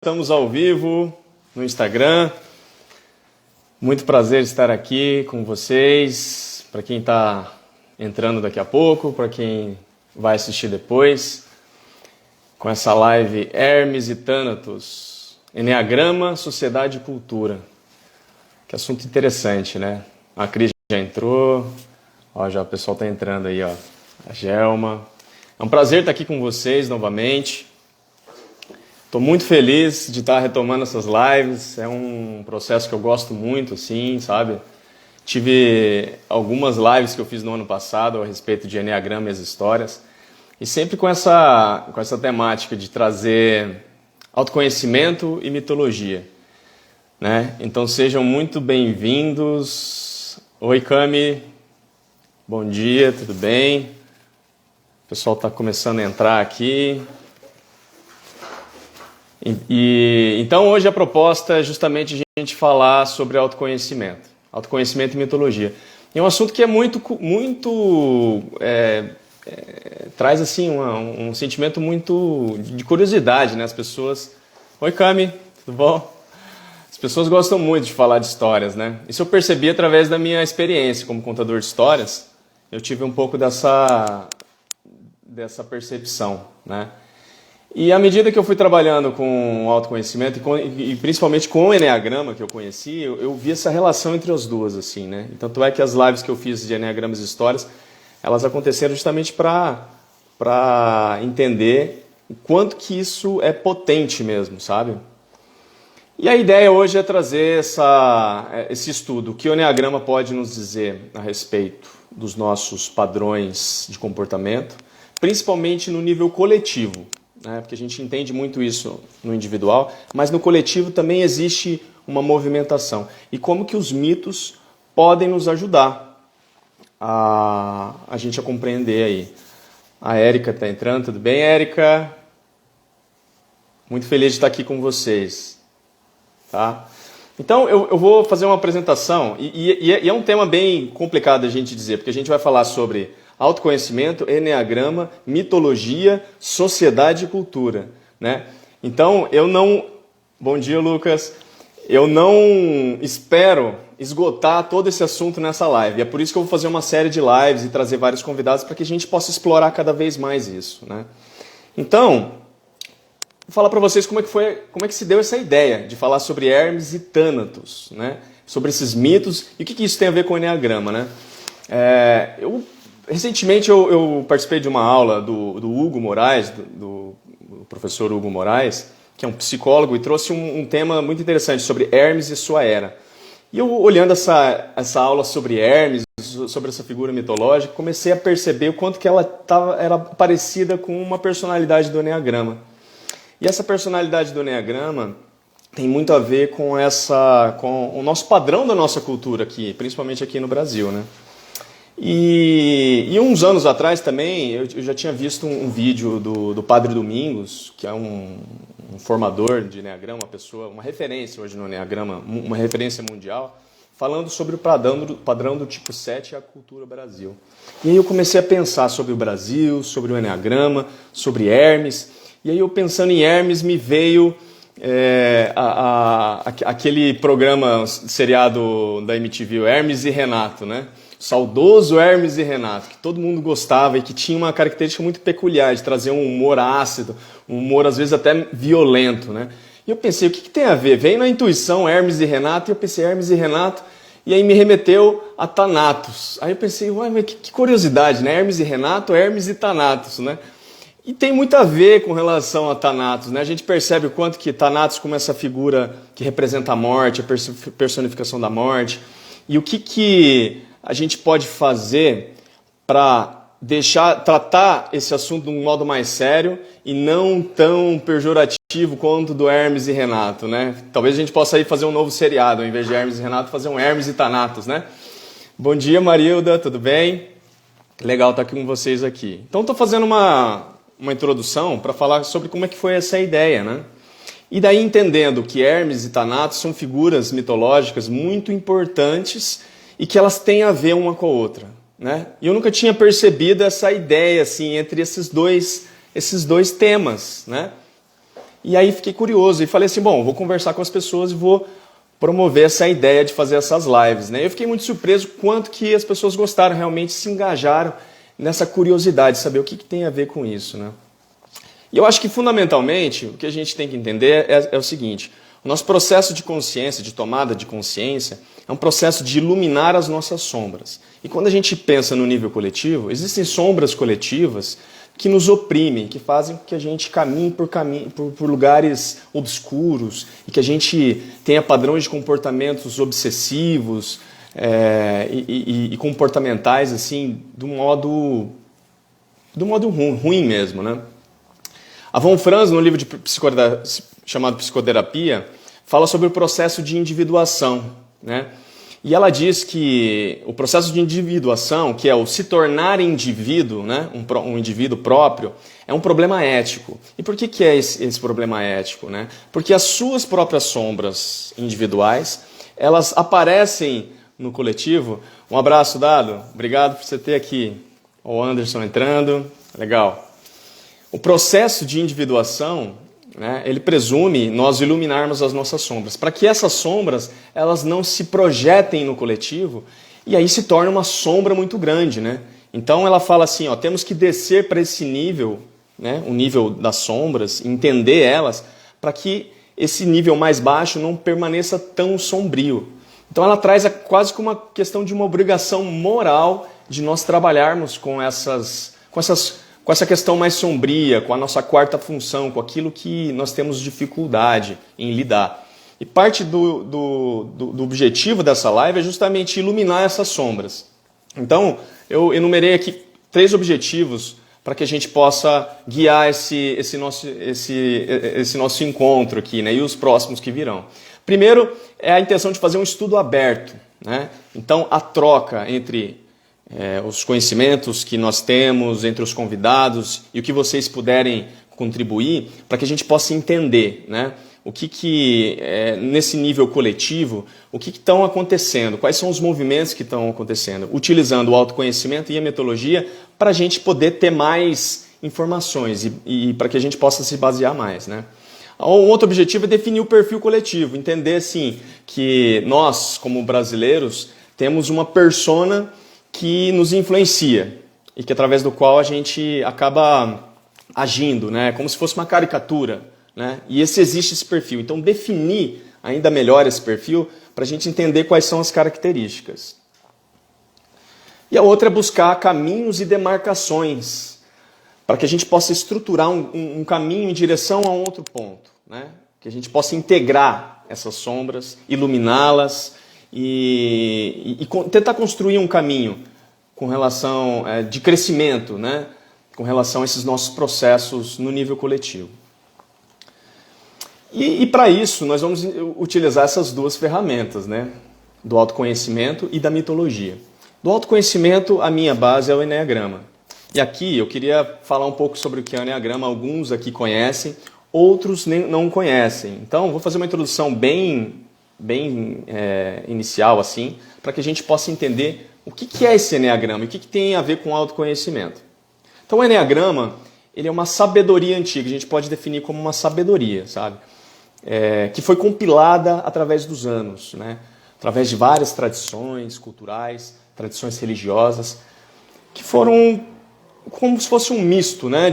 Estamos ao vivo no Instagram. Muito prazer estar aqui com vocês. Para quem está entrando daqui a pouco, para quem vai assistir depois, com essa live Hermes e Thanatos, Eneagrama, Sociedade e Cultura. Que assunto interessante, né? A Cris já entrou, ó, já o pessoal está entrando aí, ó. A Gelma. É um prazer estar aqui com vocês novamente. Estou muito feliz de estar retomando essas lives, é um processo que eu gosto muito, assim, sabe? Tive algumas lives que eu fiz no ano passado a respeito de Eneagrama e as histórias, e sempre com essa temática de trazer autoconhecimento e mitologia, né? Então sejam muito bem-vindos. Oi, Cami, bom dia, tudo bem? O pessoal está começando a entrar aqui. Então hoje a proposta é justamente a gente falar sobre autoconhecimento e mitologia. E é um assunto que é traz assim um sentimento muito de curiosidade, né? As pessoas... Oi, Cami, tudo bom? As pessoas gostam muito de falar de histórias, né? Isso eu percebi através da minha experiência como contador de histórias. Eu tive um pouco dessa percepção, né? E à medida que eu fui trabalhando com o autoconhecimento e principalmente com o Eneagrama que eu conheci, eu vi essa relação entre as duas, assim, né? E tanto é que as lives que eu fiz de Eneagramas e histórias, elas aconteceram justamente para entender o quanto que isso é potente mesmo, sabe? E a ideia hoje é trazer esse estudo, o que o Eneagrama pode nos dizer a respeito dos nossos padrões de comportamento, principalmente no nível coletivo. Porque a gente entende muito isso no individual, mas no coletivo também existe uma movimentação. E como que os mitos podem nos ajudar a gente a compreender aí. A Érica está entrando, tudo bem, Érica? Muito feliz de estar aqui com vocês. Tá? Então eu vou fazer uma apresentação, e é um tema bem complicado a gente dizer, porque a gente vai falar sobre autoconhecimento, Eneagrama, mitologia, sociedade e cultura, né? Então, eu não... Bom dia, Lucas. Eu não espero esgotar todo esse assunto nessa live. É por isso que eu vou fazer uma série de lives e trazer vários convidados para que a gente possa explorar cada vez mais isso, né? Então, vou falar para vocês como é que se deu essa ideia de falar sobre Hermes e Thanatos, né? Sobre esses mitos e o que isso tem a ver com o Eneagrama, né? Recentemente eu participei de uma aula do Hugo Moraes, do professor Hugo Moraes, que é um psicólogo, e trouxe um tema muito interessante sobre Hermes e sua era. E eu, olhando essa aula sobre Hermes, sobre essa figura mitológica, comecei a perceber o quanto que ela era parecida com uma personalidade do Eneagrama. E essa personalidade do Eneagrama tem muito a ver com o nosso padrão da nossa cultura aqui, principalmente aqui no Brasil, né? E uns anos atrás também, eu já tinha visto um vídeo do Padre Domingos, que é um formador de Eneagrama, uma referência hoje no Eneagrama, uma referência mundial, falando sobre o padrão do tipo 7 e a cultura Brasil. E aí eu comecei a pensar sobre o Brasil, sobre o Eneagrama, sobre Hermes, e aí eu pensando em Hermes me veio aquele programa seriado da MTV, Hermes e Renato, né? Saudoso Hermes e Renato, que todo mundo gostava e que tinha uma característica muito peculiar de trazer um humor ácido, um humor às vezes até violento, né? E eu pensei, o que tem a ver? Veio na intuição Hermes e Renato, e eu pensei Hermes e Renato, e aí me remeteu a Thanatos. Aí eu pensei, uai, mas que curiosidade, né? Hermes e Renato, Hermes e Thanatos, né? E tem muito a ver com relação a Thanatos, né? A gente percebe o quanto que Thanatos como essa figura que representa a morte, a personificação da morte, e o que a gente pode fazer para tratar esse assunto de um modo mais sério e não tão pejorativo quanto do Hermes e Renato, né? Talvez a gente possa aí fazer um novo seriado, ao invés de Hermes e Renato, fazer um Hermes e Thanatos, né? Bom dia, Marilda, tudo bem? Legal estar aqui com vocês aqui. Então, estou fazendo uma introdução para falar sobre como é que foi essa ideia, né? E daí entendendo que Hermes e Thanatos são figuras mitológicas muito importantes e que elas têm a ver uma com a outra, né? E eu nunca tinha percebido essa ideia assim entre esses dois temas, né? E aí fiquei curioso e falei assim, bom, vou conversar com as pessoas e vou promover essa ideia de fazer essas lives, né? Eu fiquei muito surpreso quanto que as pessoas gostaram, realmente se engajaram nessa curiosidade, saber o que tem a ver com isso, né? E eu acho que, fundamentalmente, o que a gente tem que entender é o seguinte, o nosso processo de consciência, de tomada de consciência, é um processo de iluminar as nossas sombras. E quando a gente pensa no nível coletivo, existem sombras coletivas que nos oprimem, que fazem com que a gente caminhe por lugares obscuros e que a gente tenha padrões de comportamentos obsessivos e comportamentais assim, do modo ruim mesmo, né? A Von Franz, no livro chamado Psicoterapia, fala sobre o processo de individuação, né? E ela diz que o processo de individuação, que é o se tornar indivíduo, né? um indivíduo próprio, é um problema ético. E por que é esse problema ético, né? Porque as suas próprias sombras individuais, elas aparecem no coletivo. Um abraço, Dado. Obrigado por você ter aqui. O Anderson entrando. Legal. O processo de individuação, né, ele presume nós iluminarmos as nossas sombras, para que essas sombras elas não se projetem no coletivo e aí se torna uma sombra muito grande, né? Então ela fala assim, ó, temos que descer para esse nível, né, o nível das sombras, entender elas, para que esse nível mais baixo não permaneça tão sombrio. Então ela traz quase como uma questão de uma obrigação moral de nós trabalharmos com essa questão mais sombria, com a nossa quarta função, com aquilo que nós temos dificuldade em lidar. E parte do objetivo dessa live é justamente iluminar essas sombras. Então, eu enumerei aqui 3 objetivos para que a gente possa guiar esse nosso encontro aqui, né, e os próximos que virão. Primeiro, é a intenção de fazer um estudo aberto, né? Então, a troca entre os conhecimentos que nós temos entre os convidados e o que vocês puderem contribuir para que a gente possa entender, né, o que nesse nível coletivo, o que estão acontecendo, quais são os movimentos que estão acontecendo, utilizando o autoconhecimento e a metodologia para a gente poder ter mais informações e para que a gente possa se basear mais, né? Um outro objetivo é definir o perfil coletivo, entender assim, que nós, como brasileiros, temos uma persona que nos influencia e que através do qual a gente acaba agindo, né? Como se fosse uma caricatura, né? E existe esse perfil. Então, definir ainda melhor esse perfil para a gente entender quais são as características. E a outra é buscar caminhos e demarcações para que a gente possa estruturar um caminho em direção a um outro ponto, né? Que a gente possa integrar essas sombras, iluminá-las, e tentar construir um caminho com relação de crescimento, né? Com relação a esses nossos processos no nível coletivo. E para isso nós vamos utilizar essas 2 ferramentas, né? Do autoconhecimento e da mitologia. Do autoconhecimento, a minha base é o Eneagrama. E aqui eu queria falar um pouco sobre o que é o Eneagrama. Alguns aqui conhecem, outros não conhecem. Então vou fazer uma introdução bem inicial, assim, para que a gente possa entender o que é esse Eneagrama e o que tem a ver com autoconhecimento. Então, o Eneagrama, ele é uma sabedoria antiga, a gente pode definir como uma sabedoria, sabe? Que foi compilada através dos anos, né? Através de várias tradições culturais, tradições religiosas, que foram como se fosse um misto, né,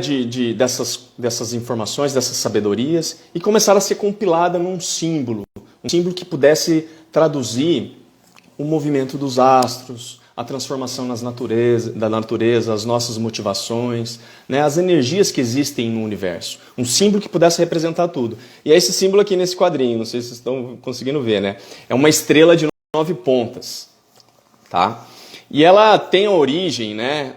dessas informações, dessas sabedorias, e começaram a ser compilada num símbolo. Um símbolo que pudesse traduzir o movimento dos astros, a transformação da natureza, as nossas motivações, né, as energias que existem no universo. Um símbolo que pudesse representar tudo. E é esse símbolo aqui nesse quadrinho, não sei se vocês estão conseguindo ver, né? É uma estrela de 9 pontas. Tá? E ela tem a origem, né?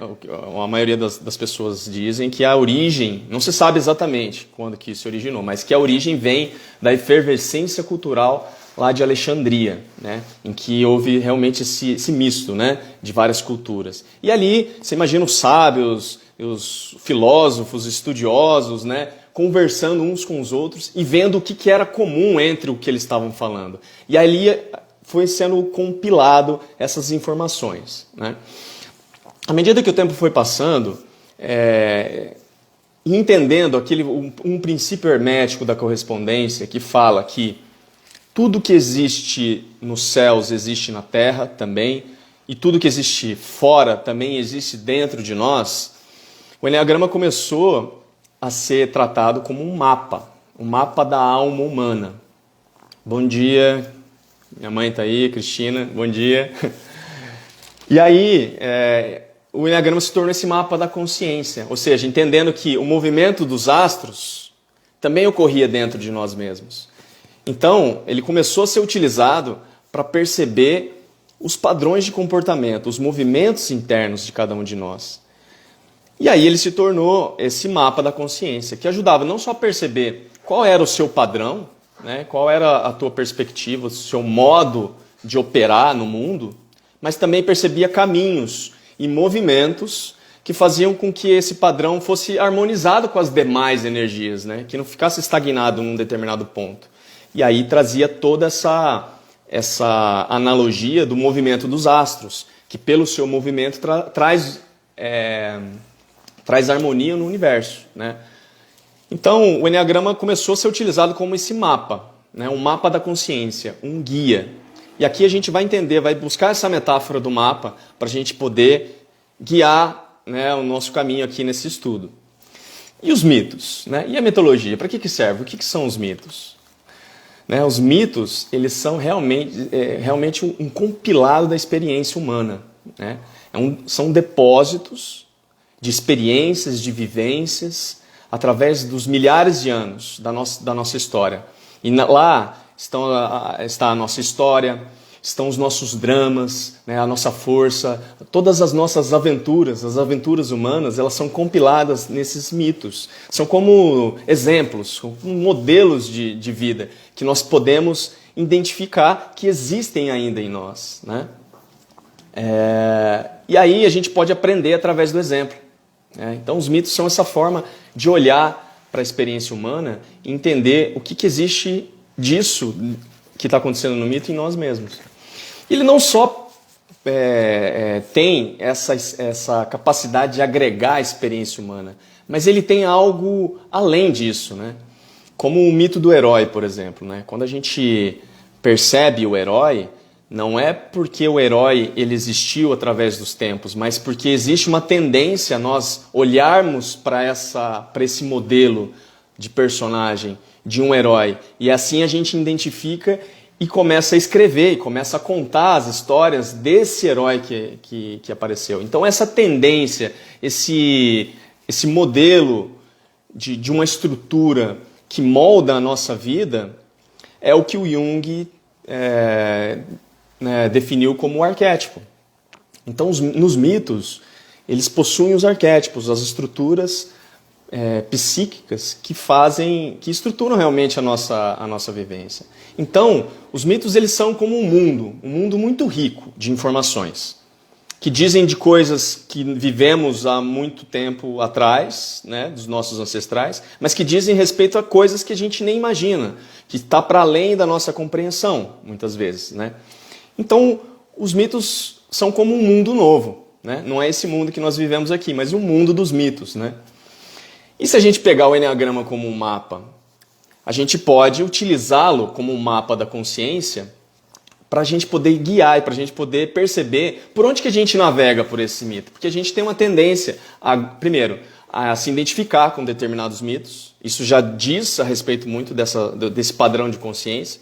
A maioria das pessoas dizem que a origem, não se sabe exatamente quando que se originou, mas que a origem vem da efervescência cultural lá de Alexandria, né? Em que houve realmente esse misto, né? De várias culturas. E ali, você imagina os sábios, os filósofos, estudiosos, né? Conversando uns com os outros e vendo o que era comum entre o que eles estavam falando. E ali foi sendo compilado essas informações, né? À medida que o tempo foi passando, e entendendo um princípio hermético da correspondência que fala que tudo que existe nos céus existe na terra também, e tudo que existe fora também existe dentro de nós, o Enneagrama começou a ser tratado como um mapa da alma humana. Bom dia, minha mãe está aí, Cristina, bom dia. E aí, o Enneagrama se tornou esse mapa da consciência, ou seja, entendendo que o movimento dos astros também ocorria dentro de nós mesmos. Então, ele começou a ser utilizado para perceber os padrões de comportamento, os movimentos internos de cada um de nós. E aí ele se tornou esse mapa da consciência, que ajudava não só a perceber qual era o seu padrão, né, qual era a tua perspectiva, o seu modo de operar no mundo, mas também percebia caminhos e movimentos que faziam com que esse padrão fosse harmonizado com as demais energias, né, que não ficasse estagnado num determinado ponto. E aí trazia toda essa analogia do movimento dos astros, que pelo seu movimento traz harmonia no universo, né? Então, o Enneagrama começou a ser utilizado como esse mapa, né? Um mapa da consciência, um guia. E aqui a gente vai entender, vai buscar essa metáfora do mapa para a gente poder guiar, né, o nosso caminho aqui nesse estudo. E os mitos, né? E a mitologia? Para que serve? O que são os mitos? Né? Os mitos, eles são realmente um compilado da experiência humana, né? São depósitos de experiências, de vivências, através dos milhares de anos da nossa história. E lá está a nossa história, estão os nossos dramas, né, a nossa força, todas as nossas aventuras, as aventuras humanas, elas são compiladas nesses mitos. São como exemplos, como modelos de vida que nós podemos identificar que existem ainda em nós, né? E aí a gente pode aprender através do exemplo. Então os mitos são essa forma de olhar para a experiência humana e entender o que existe disso que está acontecendo no mito em nós mesmos. Ele não só tem essa capacidade de agregar a experiência humana, mas ele tem algo além disso, né? Como o mito do herói, por exemplo, né? Quando a gente percebe o herói, não é porque o herói ele existiu através dos tempos, mas porque existe uma tendência a nós olharmos para esse modelo de personagem, de um herói. E assim a gente identifica e começa a escrever, e começa a contar as histórias desse herói que apareceu. Então essa tendência, esse modelo de uma estrutura que molda a nossa vida, é o que o Jung definiu como o arquétipo. Então, nos mitos, eles possuem os arquétipos, as estruturas psíquicas que estruturam realmente a nossa vivência. Então, os mitos eles são como um mundo muito rico de informações, que dizem de coisas que vivemos há muito tempo atrás, né, dos nossos ancestrais, mas que dizem respeito a coisas que a gente nem imagina, que está para além da nossa compreensão, muitas vezes, né? Então, os mitos são como um mundo novo, né? Não é esse mundo que nós vivemos aqui, mas o mundo dos mitos, né? E se a gente pegar o Enneagrama como um mapa, a gente pode utilizá-lo como um mapa da consciência para a gente poder guiar e para a gente poder perceber por onde que a gente navega por esse mito. Porque a gente tem uma tendência, primeiro, a se identificar com determinados mitos. Isso já diz a respeito muito desse padrão de consciência.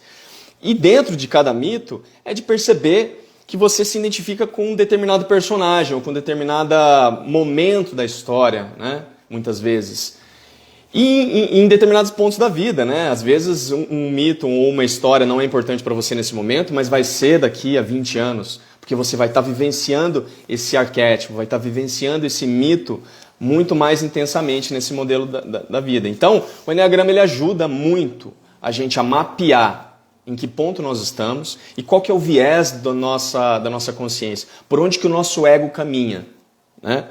E dentro de cada mito é de perceber que você se identifica com um determinado personagem ou com um determinado momento da história, né? Muitas vezes. E em determinados pontos da vida, né? Às vezes um mito ou uma história não é importante para você nesse momento, mas vai ser daqui a 20 anos, porque você vai estar vivenciando esse arquétipo, vai estar vivenciando esse mito muito mais intensamente nesse modelo da vida. Então, o Enneagrama ele ajuda muito a gente a mapear em que ponto nós estamos e qual que é o viés da nossa consciência, por onde que o nosso ego caminha, né?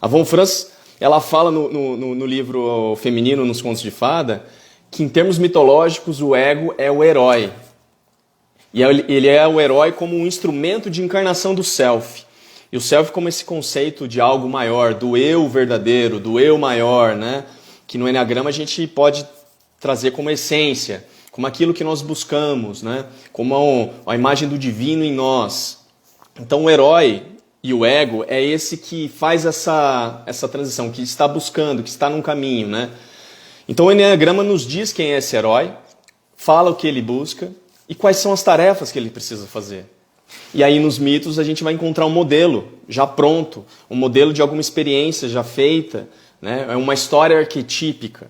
A Von Franz, ela fala no livro Feminino nos Contos de Fada, que em termos mitológicos o ego é o herói. E ele é o herói como um instrumento de encarnação do self. E o self como esse conceito de algo maior, do eu verdadeiro, do eu maior, né? que no Eneagrama a gente pode trazer como essência, como aquilo que nós buscamos, né? Como a imagem do divino em nós. Então o herói e o ego é esse que faz essa transição, que está buscando, que está num caminho, né? Então o Eneagrama nos diz quem é esse herói, fala o que ele busca e quais são as tarefas que ele precisa fazer. E aí nos mitos a gente vai encontrar um modelo já pronto, um modelo de alguma experiência já feita, né? É uma história arquetípica.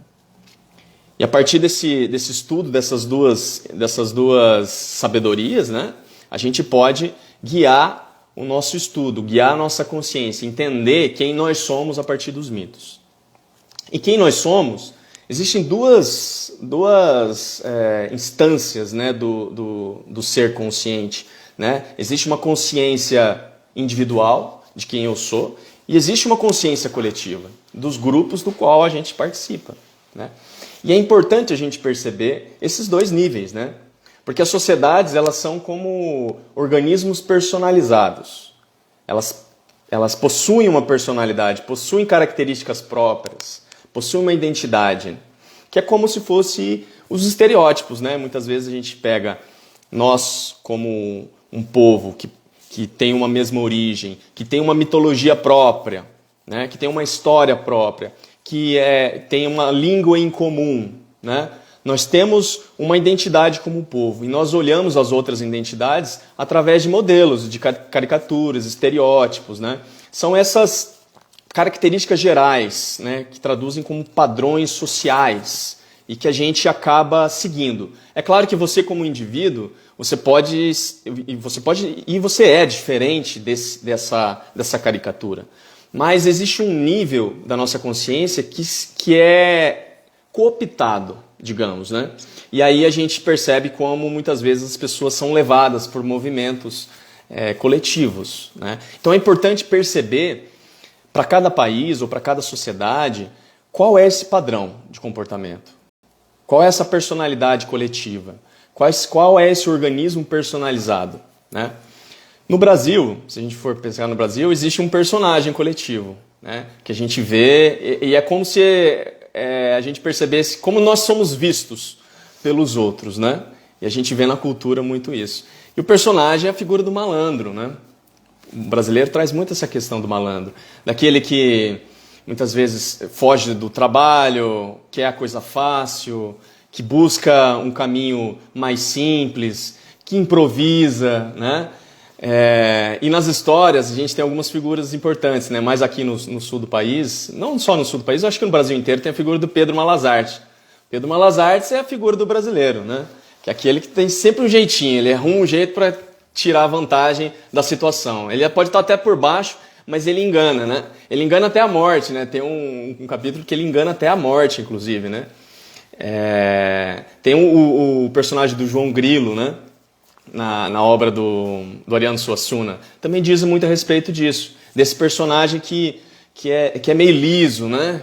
E a partir desse estudo, dessas duas sabedorias, né? A gente pode guiar o nosso estudo, guiar a nossa consciência, entender quem nós somos a partir dos mitos. E quem nós somos, existem duas instâncias, né, do ser consciente. Né? Existe uma consciência individual de quem eu sou e existe uma consciência coletiva dos grupos do qual a gente participa. Né? E é importante a gente perceber esses dois níveis, né? Porque as sociedades elas são como organismos personalizados. Elas possuem uma personalidade, possuem características próprias, possuem uma identidade, que é como se fosse os estereótipos. Né? Muitas vezes a gente pega nós como um povo que tem uma mesma origem, que tem uma mitologia própria, né? Que tem uma história própria, que tem uma língua em comum. Né? Nós temos uma identidade como povo e nós olhamos as outras identidades através de modelos, de caricaturas, estereótipos. Né? São essas características gerais, né? Que traduzem como padrões sociais e que a gente acaba seguindo. É claro que você como indivíduo, você é diferente dessa caricatura. Mas existe um nível da nossa consciência que é cooptado, digamos, né? E aí a gente percebe como muitas vezes as pessoas são levadas por movimentos coletivos. Né? Então é importante perceber, para cada país ou para cada sociedade, qual é esse padrão de comportamento. Qual é essa personalidade coletiva? Qual é esse organismo personalizado? Né? No Brasil, se a gente for pensar no Brasil, existe um personagem coletivo, né? Que a gente vê e é como se a gente percebesse como nós somos vistos pelos outros. Né? E a gente vê na cultura muito isso. E o personagem é a figura do malandro. Né? O brasileiro traz muito essa questão do malandro. Daquele que muitas vezes foge do trabalho, quer a coisa fácil, que busca um caminho mais simples, que improvisa, né? E nas histórias a gente tem algumas figuras importantes, né? Mais aqui no sul do país, não só no sul do país, eu acho que no Brasil inteiro tem a figura do Pedro Malazarte. Pedro Malazarte é a figura do brasileiro, né? Que é aquele que tem sempre um jeitinho, ele arruma um jeito para tirar vantagem da situação. Ele pode estar até por baixo, mas ele engana, né? Ele engana até a morte, né? Tem um capítulo que ele engana até a morte, inclusive, né? Tem o personagem do João Grilo, né? Na obra do Ariano Suassuna, também diz muito a respeito disso, desse personagem que é meio liso, né?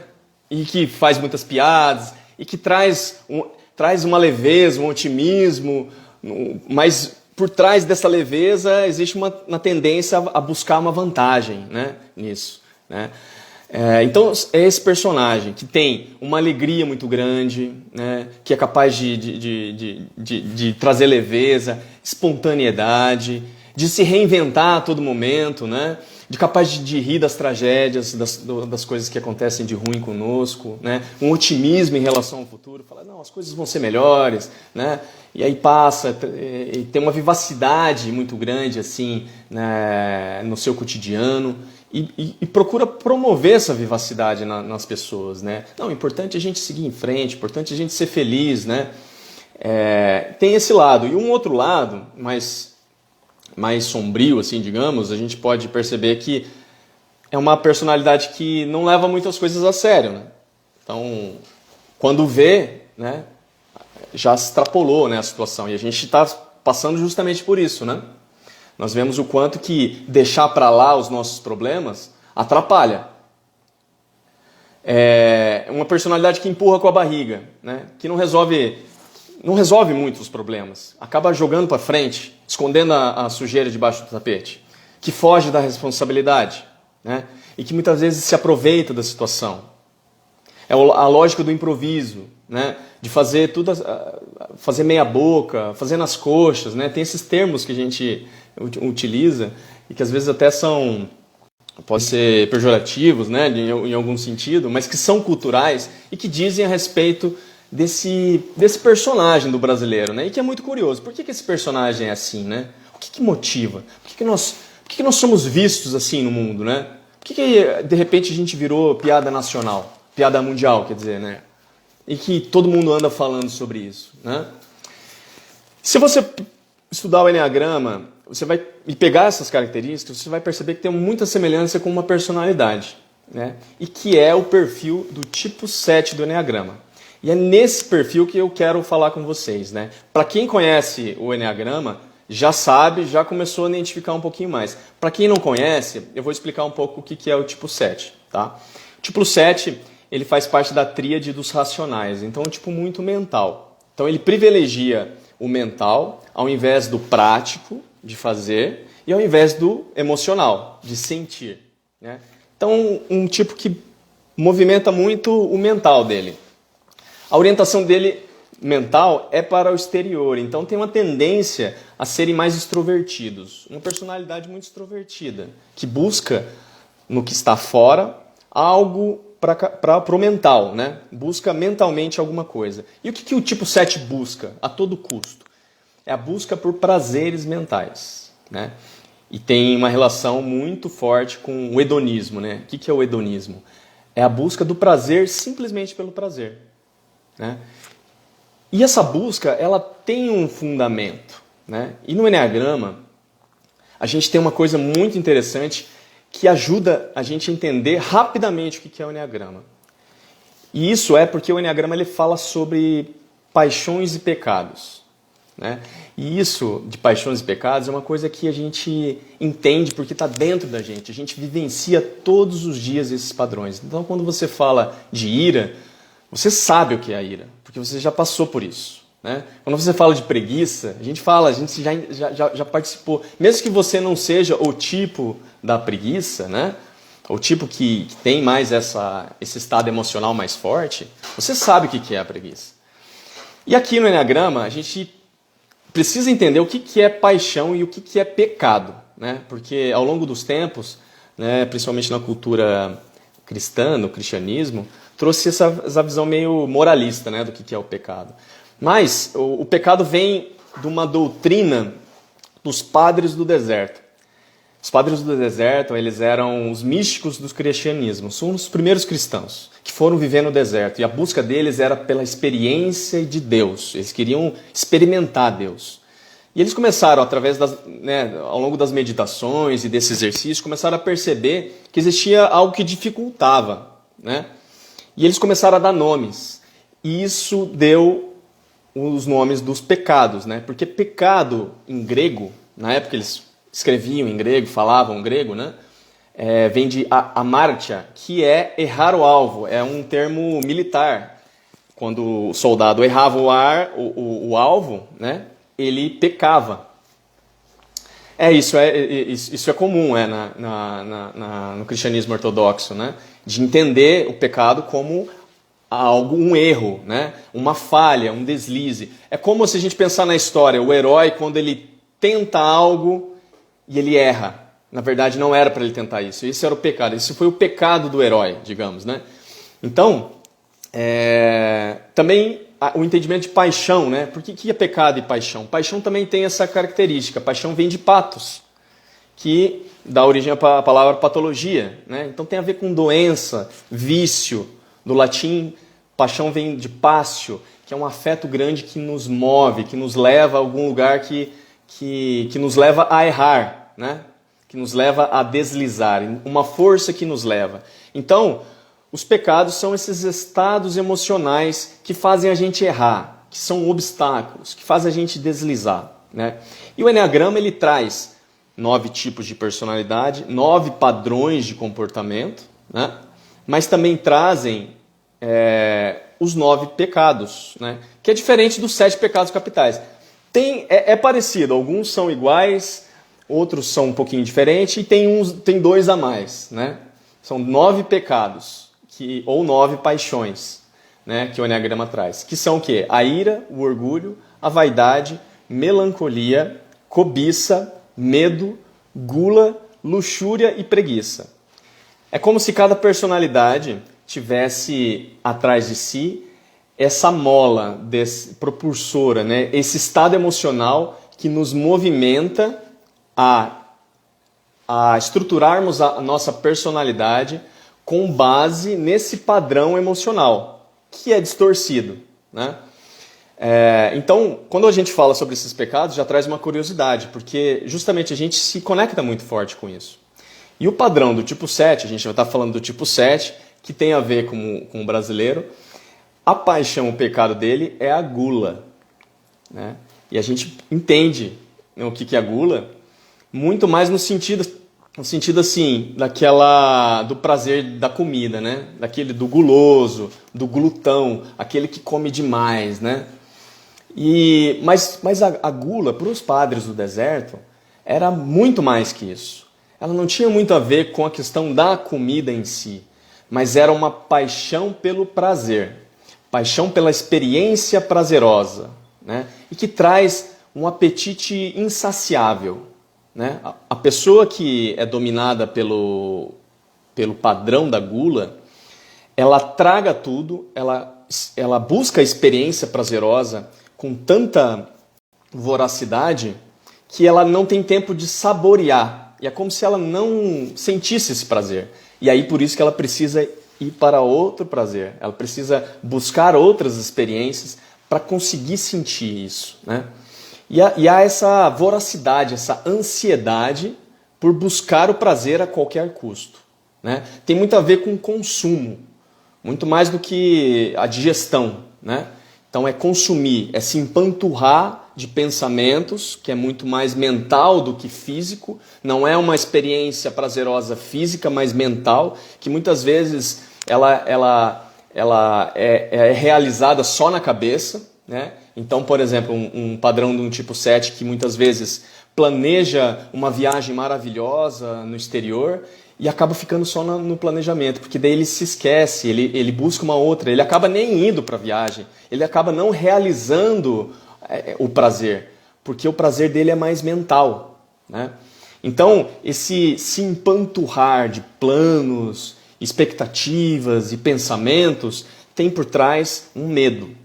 E que faz muitas piadas, e que traz uma leveza, um otimismo, mas por trás dessa leveza existe uma tendência a buscar uma vantagem, né? Nisso, né? Então é esse personagem que tem uma alegria muito grande, né? Que é capaz de trazer leveza, espontaneidade, de se reinventar a todo momento, né? Capaz de rir das tragédias, das coisas que acontecem de ruim conosco, né? Um otimismo em relação ao futuro, fala, não, as coisas vão ser melhores, né? E aí passa, e tem uma vivacidade muito grande assim, né? No seu cotidiano. E procura promover essa vivacidade nas pessoas, né? Não, é importante a gente seguir em frente, é importante a gente ser feliz, né? Tem esse lado. E um outro lado, mais sombrio, assim, digamos, a gente pode perceber que é uma personalidade que não leva muitas coisas a sério, né? Então, quando vê, né, já extrapolou, né, a situação. E a gente está passando justamente por isso, né? Nós vemos o quanto que deixar para lá os nossos problemas atrapalha. É uma personalidade que empurra com a barriga, né? Que não resolve muito os problemas. Acaba jogando para frente, escondendo a sujeira debaixo do tapete. Que foge da responsabilidade, né? E que muitas vezes se aproveita da situação. É a lógica do improviso, né? De fazer tudo, fazer meia boca, fazer nas coxas, né? Tem esses termos que a gente utiliza e que às vezes até podem ser pejorativos, né? Em algum sentido, mas que são culturais e que dizem a respeito desse personagem do brasileiro, né? E que é muito curioso. Por que esse personagem é assim, né? O que motiva? Por que nós somos vistos assim no mundo, né? Por que de repente a gente virou piada nacional? Piada mundial, quer dizer, né? E que todo mundo anda falando sobre isso, né? Se você estudar o Enneagrama, você vai pegar essas características, você vai perceber que tem muita semelhança com uma personalidade, né? E que é o perfil do tipo 7 do Enneagrama. E é nesse perfil que eu quero falar com vocês, né? Para quem conhece o Enneagrama, já sabe, já começou a identificar um pouquinho mais. Para quem não conhece, eu vou explicar um pouco o que é o tipo 7, tá? O tipo 7... ele faz parte da tríade dos racionais, então é um tipo muito mental. Então ele privilegia o mental ao invés do prático, de fazer, e ao invés do emocional, de sentir, né? Então um tipo que movimenta muito o mental dele. A orientação dele mental é para o exterior, então tem uma tendência a serem mais extrovertidos. Uma personalidade muito extrovertida, que busca no que está fora algo para o mental, né? Busca mentalmente alguma coisa. E o que o tipo 7 busca a todo custo? É a busca por prazeres mentais, né? E tem uma relação muito forte com o hedonismo, né? O que é o hedonismo? É a busca do prazer simplesmente pelo prazer, né? E essa busca, ela tem um fundamento, né? E no Enneagrama, a gente tem uma coisa muito interessante que ajuda a gente a entender rapidamente o que é o Enneagrama. E isso é porque o Enneagrama ele fala sobre paixões e pecados, né? E isso de paixões e pecados é uma coisa que a gente entende porque está dentro da gente. A gente vivencia todos os dias esses padrões. Então, quando você fala de ira, você sabe o que é a ira, porque você já passou por isso, né? Quando você fala de preguiça, a gente já participou. Mesmo que você não seja o tipo da preguiça, né? O tipo que tem mais esse estado emocional mais forte, você sabe o que é a preguiça. E aqui no Enneagrama, a gente precisa entender o que é paixão e o que é pecado, né? Porque ao longo dos tempos, né, principalmente na cultura cristã, no cristianismo, trouxe essa visão meio moralista, né, do que é o pecado. Mas o pecado vem de uma doutrina dos padres do deserto. Os padres do deserto, eles eram os místicos do cristianismo, são os primeiros cristãos que foram viver no deserto. E a busca deles era pela experiência de Deus, eles queriam experimentar Deus. E eles começaram, ao longo das meditações e desse exercício, começaram a perceber que existia algo que dificultava, né? E eles começaram a dar nomes. E isso deu os nomes dos pecados, né? Porque pecado em grego, na época eles escreviam em grego, falavam grego, né? Vem de amartia, que é errar o alvo, é um termo militar. Quando o soldado errava o alvo, né? Ele pecava. Isso é comum no cristianismo ortodoxo, né? De entender o pecado como um erro, né? Uma falha, um deslize. É como se a gente pensar na história, o herói quando ele tenta algo e ele erra. Na verdade não era para ele tentar isso, esse era o pecado, esse foi o pecado do herói, digamos, né? Então, também o entendimento de paixão, né? Por que é pecado e paixão? Paixão também tem essa característica, paixão vem de pathos, que dá origem à palavra patologia, né? Então tem a ver com doença, vício. Do latim, paixão vem de passio, que é um afeto grande que nos move, que nos leva a algum lugar que nos leva a errar, né? Que nos leva a deslizar, uma força que nos leva. Então, os pecados são esses estados emocionais que fazem a gente errar, que são obstáculos, que fazem a gente deslizar, né? E o Enneagrama ele traz 9 tipos de personalidade, 9 padrões de comportamento, né? Mas também trazem os 9 pecados, né? Que é diferente dos 7 pecados capitais. É parecido, alguns são iguais, outros são um pouquinho diferentes e tem 2 a mais, né? São 9 pecados ou 9 paixões, né, que o Eneagrama traz. Que são o quê? A ira, o orgulho, a vaidade, melancolia, cobiça, medo, gula, luxúria e preguiça. É como se cada personalidade tivesse atrás de si essa mola propulsora, né? Esse estado emocional que nos movimenta a estruturarmos a nossa personalidade com base nesse padrão emocional, que é distorcido, né? Então, quando a gente fala sobre esses pecados, já traz uma curiosidade, porque justamente a gente se conecta muito forte com isso. E o padrão do tipo 7, a gente vai estar falando do tipo 7, que tem a ver com o brasileiro, a paixão, o pecado dele é a gula, né? E a gente entende, né, o que é a gula, muito mais no sentido assim, do prazer da comida, né? Do guloso, do glutão, aquele que come demais, né? Mas a gula, para os padres do deserto, era muito mais que isso. Ela não tinha muito a ver com a questão da comida em si, mas era uma paixão pelo prazer, paixão pela experiência prazerosa, né? E que traz um apetite insaciável, né? A pessoa que é dominada pelo padrão da gula, ela traga tudo, ela busca a experiência prazerosa com tanta voracidade que ela não tem tempo de saborear. E é como se ela não sentisse esse prazer. E aí por isso que ela precisa ir para outro prazer. Ela precisa buscar outras experiências para conseguir sentir isso, né? E há essa voracidade, essa ansiedade por buscar o prazer a qualquer custo, né? Tem muito a ver com consumo, muito mais do que a digestão, né? Então é consumir, é se empanturrar de pensamentos, que é muito mais mental do que físico, não é uma experiência prazerosa física, mas mental, que muitas vezes ela é realizada só na cabeça, né? Então, por exemplo, um padrão de um tipo 7 que muitas vezes planeja uma viagem maravilhosa no exterior e acaba ficando só no planejamento, porque daí ele se esquece, ele busca uma outra, ele acaba nem indo para a viagem, ele acaba não realizando o prazer, porque o prazer dele é mais mental, né? Então, esse se empanturrar de planos, expectativas e pensamentos tem por trás um medo.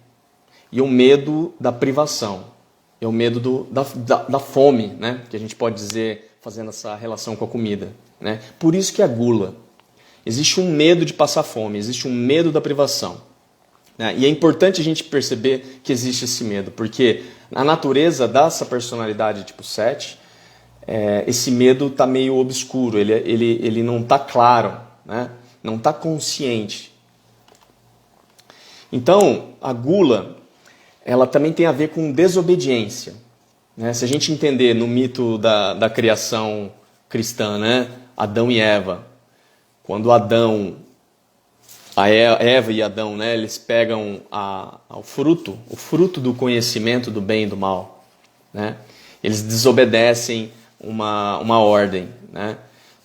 E o medo da privação, é o medo da fome, né? Que a gente pode dizer fazendo essa relação com a comida, né? Por isso que a gula. Existe um medo de passar fome, existe um medo da privação, né? E é importante a gente perceber que existe esse medo, porque na natureza dessa personalidade tipo 7, esse medo está meio obscuro, ele não está claro, né? Não está consciente. Então, a gula, ela também tem a ver com desobediência, né? Se a gente entender no mito da criação cristã, né? Adão e Eva, quando Eva e Adão, né? Eles pegam o fruto do conhecimento do bem e do mal, né? Eles desobedecem uma ordem, né?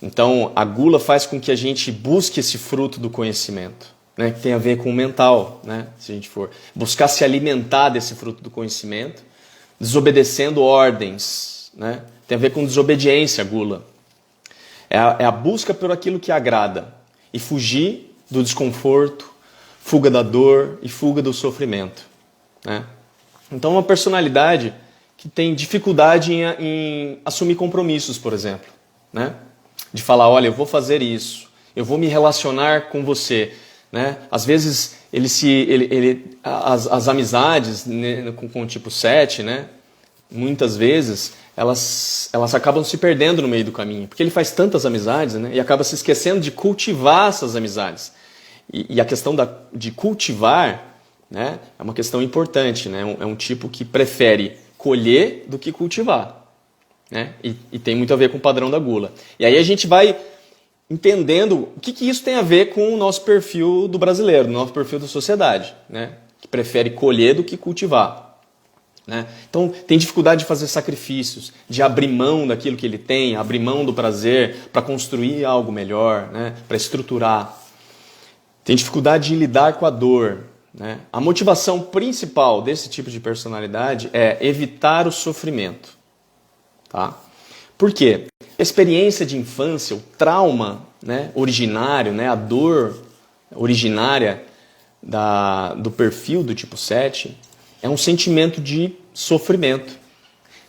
Então a gula faz com que a gente busque esse fruto do conhecimento, né, que tem a ver com o mental, né, se a gente for buscar se alimentar desse fruto do conhecimento, desobedecendo ordens, né, tem a ver com desobediência, a gula. É a busca por aquilo que agrada e fugir do desconforto, fuga da dor e fuga do sofrimento, né? Então uma personalidade que tem dificuldade em assumir compromissos, por exemplo, né, de falar, olha, eu vou fazer isso, eu vou me relacionar com você, né? Às vezes as amizades, né, com o tipo 7, né, muitas vezes elas acabam se perdendo no meio do caminho, porque ele faz tantas amizades, né, e acaba se esquecendo de cultivar essas amizades. E a questão de cultivar, né, é uma questão importante, né? É um tipo que prefere colher do que cultivar, né? E tem muito a ver com o padrão da gula. E aí a gente vai entendendo o que isso tem a ver com o nosso perfil do brasileiro, o nosso perfil da sociedade, né? Que prefere colher do que cultivar, né? Então tem dificuldade de fazer sacrifícios, de abrir mão daquilo que ele tem, abrir mão do prazer para construir algo melhor, né? Para estruturar. Tem dificuldade de lidar com a dor, né? A motivação principal desse tipo de personalidade é evitar o sofrimento. Tá? Por quê? A experiência de infância, o trauma, né, originário, né, a dor originária do perfil do tipo 7 é um sentimento de sofrimento,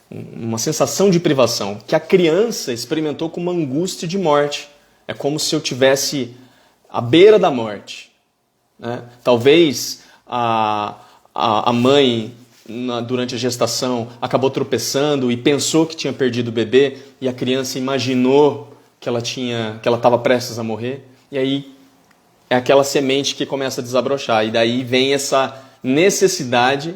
uma sensação de privação, que a criança experimentou com uma angústia de morte. É como se eu tivesse à beira da morte, né? Talvez a mãe, durante a gestação, acabou tropeçando e pensou que tinha perdido o bebê, e a criança imaginou que ela estava prestes a morrer, e aí é aquela semente que começa a desabrochar, e daí vem essa necessidade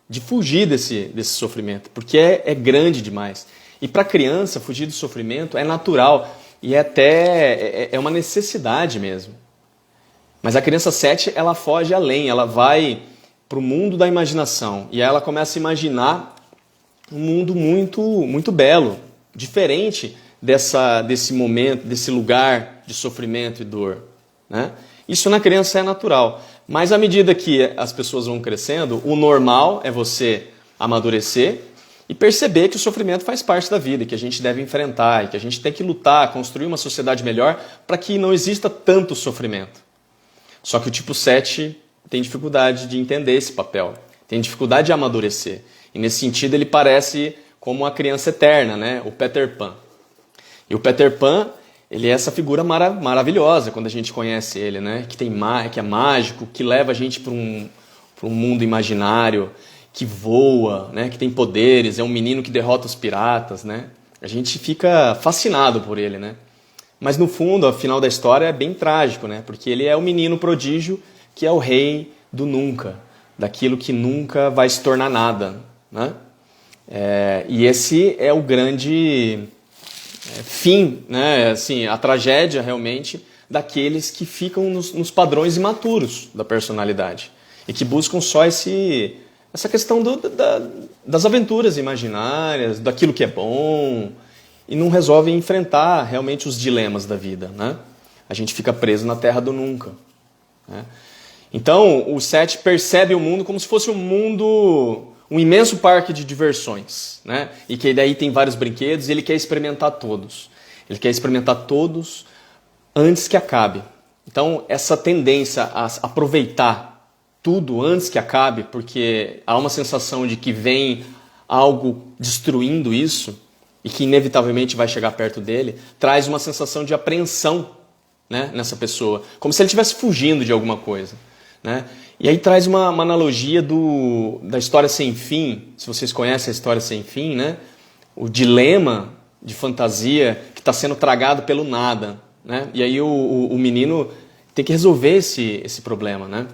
de fugir desse sofrimento, porque é grande demais. E para a criança, fugir do sofrimento é natural, e é uma necessidade mesmo. Mas a criança 7, ela foge além, ela vai para o mundo da imaginação, e aí ela começa a imaginar um mundo muito, muito belo, diferente desse momento, desse lugar de sofrimento e dor, né? Isso na criança é natural, mas à medida que as pessoas vão crescendo, o normal é você amadurecer e perceber que o sofrimento faz parte da vida, que a gente deve enfrentar, e que a gente tem que lutar, construir uma sociedade melhor para que não exista tanto sofrimento. Só que o tipo 7 tem dificuldade de entender esse papel, tem dificuldade de amadurecer. E nesse sentido ele parece como uma criança eterna, né? O Peter Pan. E o Peter Pan, ele é essa figura maravilhosa quando a gente conhece ele, né? Que é mágico, que leva a gente para um mundo imaginário, que voa, né? Que tem poderes, é um menino que derrota os piratas, né? A gente fica fascinado por ele, né? Mas no fundo, o final da história é bem trágico, né? Porque ele é o menino prodígio que é o rei do nunca, daquilo que nunca vai se tornar nada, né? E esse é o grande fim, né? Assim, a tragédia realmente daqueles que ficam nos padrões imaturos da personalidade e que buscam só essa questão das aventuras imaginárias, daquilo que é bom, e não resolvem enfrentar realmente os dilemas da vida, né? A gente fica preso na terra do nunca, né? Então, o 7 percebe o mundo como se fosse um imenso parque de diversões, né? E que daí tem vários brinquedos e ele quer experimentar todos. Ele quer experimentar todos antes que acabe. Então, essa tendência a aproveitar tudo antes que acabe, porque há uma sensação de que vem algo destruindo isso e que inevitavelmente vai chegar perto dele, traz uma sensação de apreensão, né, nessa pessoa, como se ele estivesse fugindo de alguma coisa, né? E aí traz uma analogia da história sem fim, se vocês conhecem a história sem fim, né? O dilema de fantasia que está sendo tragado pelo nada, né? E aí o menino tem que resolver esse problema, né?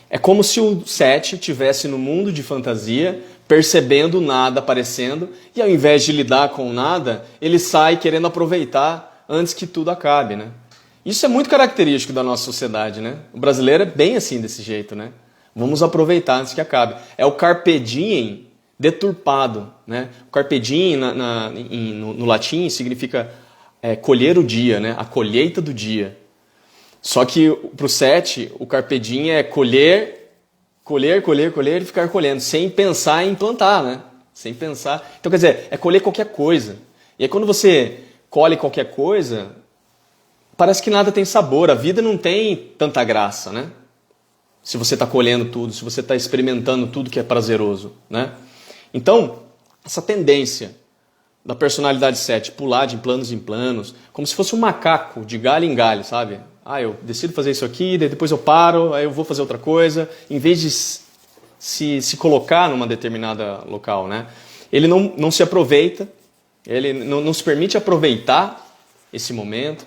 É como se o 7 estivesse no mundo de fantasia, percebendo o nada aparecendo, e ao invés de lidar com o nada, ele sai querendo aproveitar antes que tudo acabe, né? Isso é muito característico da nossa sociedade, né? O brasileiro é bem assim, desse jeito, né? Vamos aproveitar antes que acabe. É o carpe diem deturpado, né? O carpe diem no latim significa colher o dia, né? A colheita do dia. Só que para o 7, o carpe diem é colher e ficar colhendo, sem pensar em plantar, né? Sem pensar. Então, quer dizer, é colher qualquer coisa. E aí quando você colhe qualquer coisa, parece que nada tem sabor, a vida não tem tanta graça, né? Se você está colhendo tudo, se você está experimentando tudo que é prazeroso, né? Então, essa tendência da personalidade 7, pular de planos em planos, como se fosse um macaco de galho em galho, sabe? Eu decido fazer isso aqui, depois eu paro, aí eu vou fazer outra coisa, em vez de se colocar numa determinada local, né? Ele não se aproveita, ele não se permite aproveitar esse momento,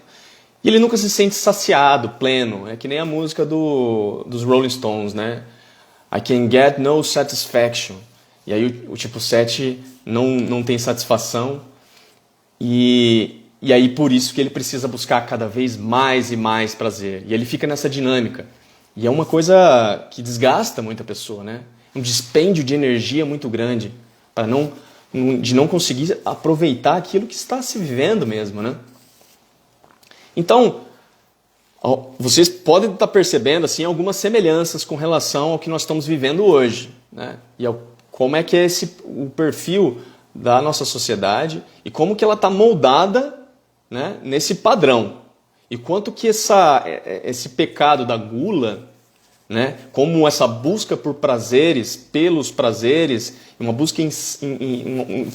e ele nunca se sente saciado, pleno. É que nem a música dos Rolling Stones, né? I can get no satisfaction. E aí o tipo 7 não tem satisfação. E aí por isso que ele precisa buscar cada vez mais e mais prazer. E ele fica nessa dinâmica. E é uma coisa que desgasta muito a pessoa, né? Um dispêndio de energia muito grande de não conseguir aproveitar aquilo que está se vivendo mesmo, né? Então, Vocês podem estar percebendo assim, algumas semelhanças com relação ao que nós estamos vivendo hoje, né? E como é que é o perfil da nossa sociedade e como que ela está moldada, né, nesse padrão. E quanto que esse pecado da gula, né, como essa busca por prazeres, pelos prazeres, uma busca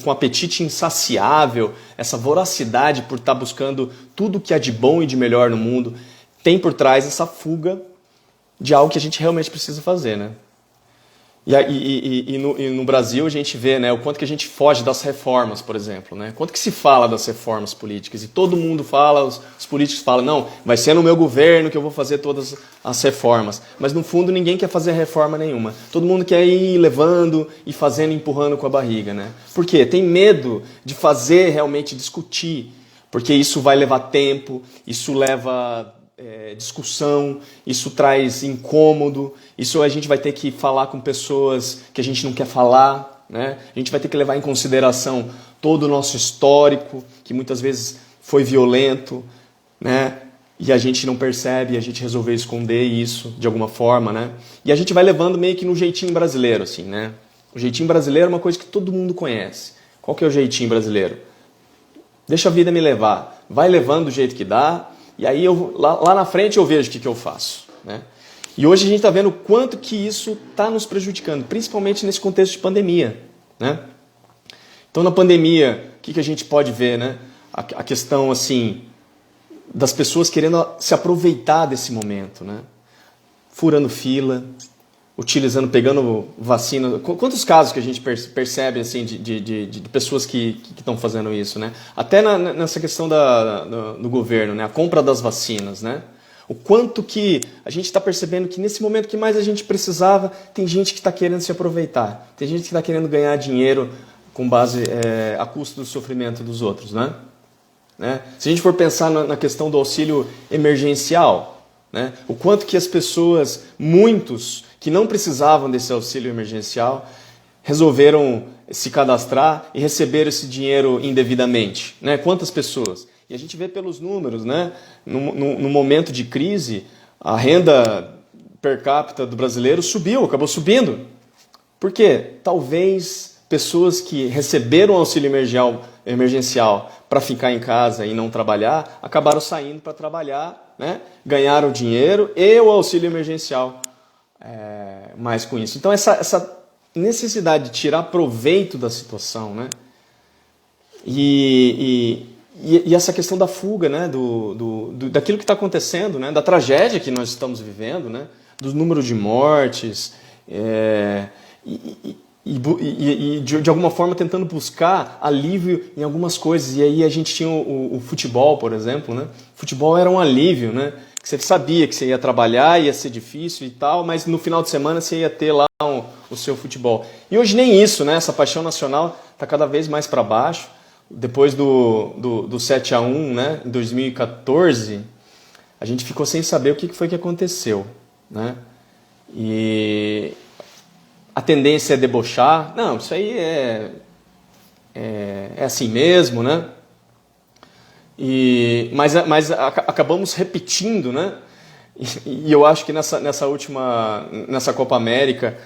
com apetite insaciável, essa voracidade por estar buscando tudo que há de bom e de melhor no mundo, tem por trás essa fuga de algo que a gente realmente precisa fazer, né? E no Brasil a gente vê, né, o quanto que a gente foge das reformas, por exemplo, né? Quanto que se fala das reformas políticas e todo mundo fala, os políticos falam, não, vai ser no meu governo que eu vou fazer todas as reformas. Mas no fundo ninguém quer fazer reforma nenhuma. Todo mundo quer ir levando e fazendo, empurrando com a barriga, né? Por quê? Tem medo de fazer realmente discutir, porque isso vai levar tempo, isso leva discussão, isso traz incômodo, isso a gente vai ter que falar com pessoas que a gente não quer falar, né? A gente vai ter que levar em consideração todo o nosso histórico, que muitas vezes foi violento, né? E a gente não percebe, a gente resolveu esconder isso de alguma forma, né? E a gente vai levando meio que no jeitinho brasileiro, assim, né? O jeitinho brasileiro é uma coisa que todo mundo conhece. Qual que é o jeitinho brasileiro? Deixa a vida me levar. Vai levando do jeito que dá, e aí lá na frente eu vejo o que eu faço, né? E hoje a gente está vendo o quanto que isso está nos prejudicando, principalmente nesse contexto de pandemia, né? Então na pandemia, o que a gente pode ver, né? A questão assim das pessoas querendo se aproveitar desse momento, né? Furando fila, pegando vacina. Quantos casos que a gente percebe assim, de pessoas que estão fazendo isso, né? Até nessa questão do governo, né? A compra das vacinas, né? O quanto que a gente está percebendo que nesse momento que mais a gente precisava, tem gente que está querendo se aproveitar. Tem gente que está querendo ganhar dinheiro com base a custo do sofrimento dos outros, né? Se a gente for pensar na questão do auxílio emergencial, né? O quanto que as pessoas, muitos que não precisavam desse auxílio emergencial, resolveram se cadastrar e receber esse dinheiro indevidamente, né? Quantas pessoas? E a gente vê pelos números, né? No momento de crise, a renda per capita do brasileiro acabou subindo. Por quê? Talvez pessoas que receberam auxílio emergencial para ficar em casa e não trabalhar, acabaram saindo para trabalhar, né? Ganharam dinheiro e o auxílio emergencial mais com isso. Então essa necessidade de tirar proveito da situação, né? E essa questão da fuga, né? Daquilo que está acontecendo, né? Da tragédia que nós estamos vivendo, né? Dos números de mortes, de alguma forma tentando buscar alívio em algumas coisas. E aí a gente tinha o futebol, por exemplo, né? O futebol era um alívio, né? Que você sabia que você ia trabalhar, ia ser difícil e tal, mas no final de semana você ia ter lá o seu futebol. E hoje nem isso, né? Essa paixão nacional está cada vez mais para baixo. Depois do 7-1, né? Em 2014, a gente ficou sem saber o que foi que aconteceu, né? E a tendência é debochar. Não, isso aí é assim mesmo, né? Mas acabamos repetindo, né? E eu acho que nessa Copa América,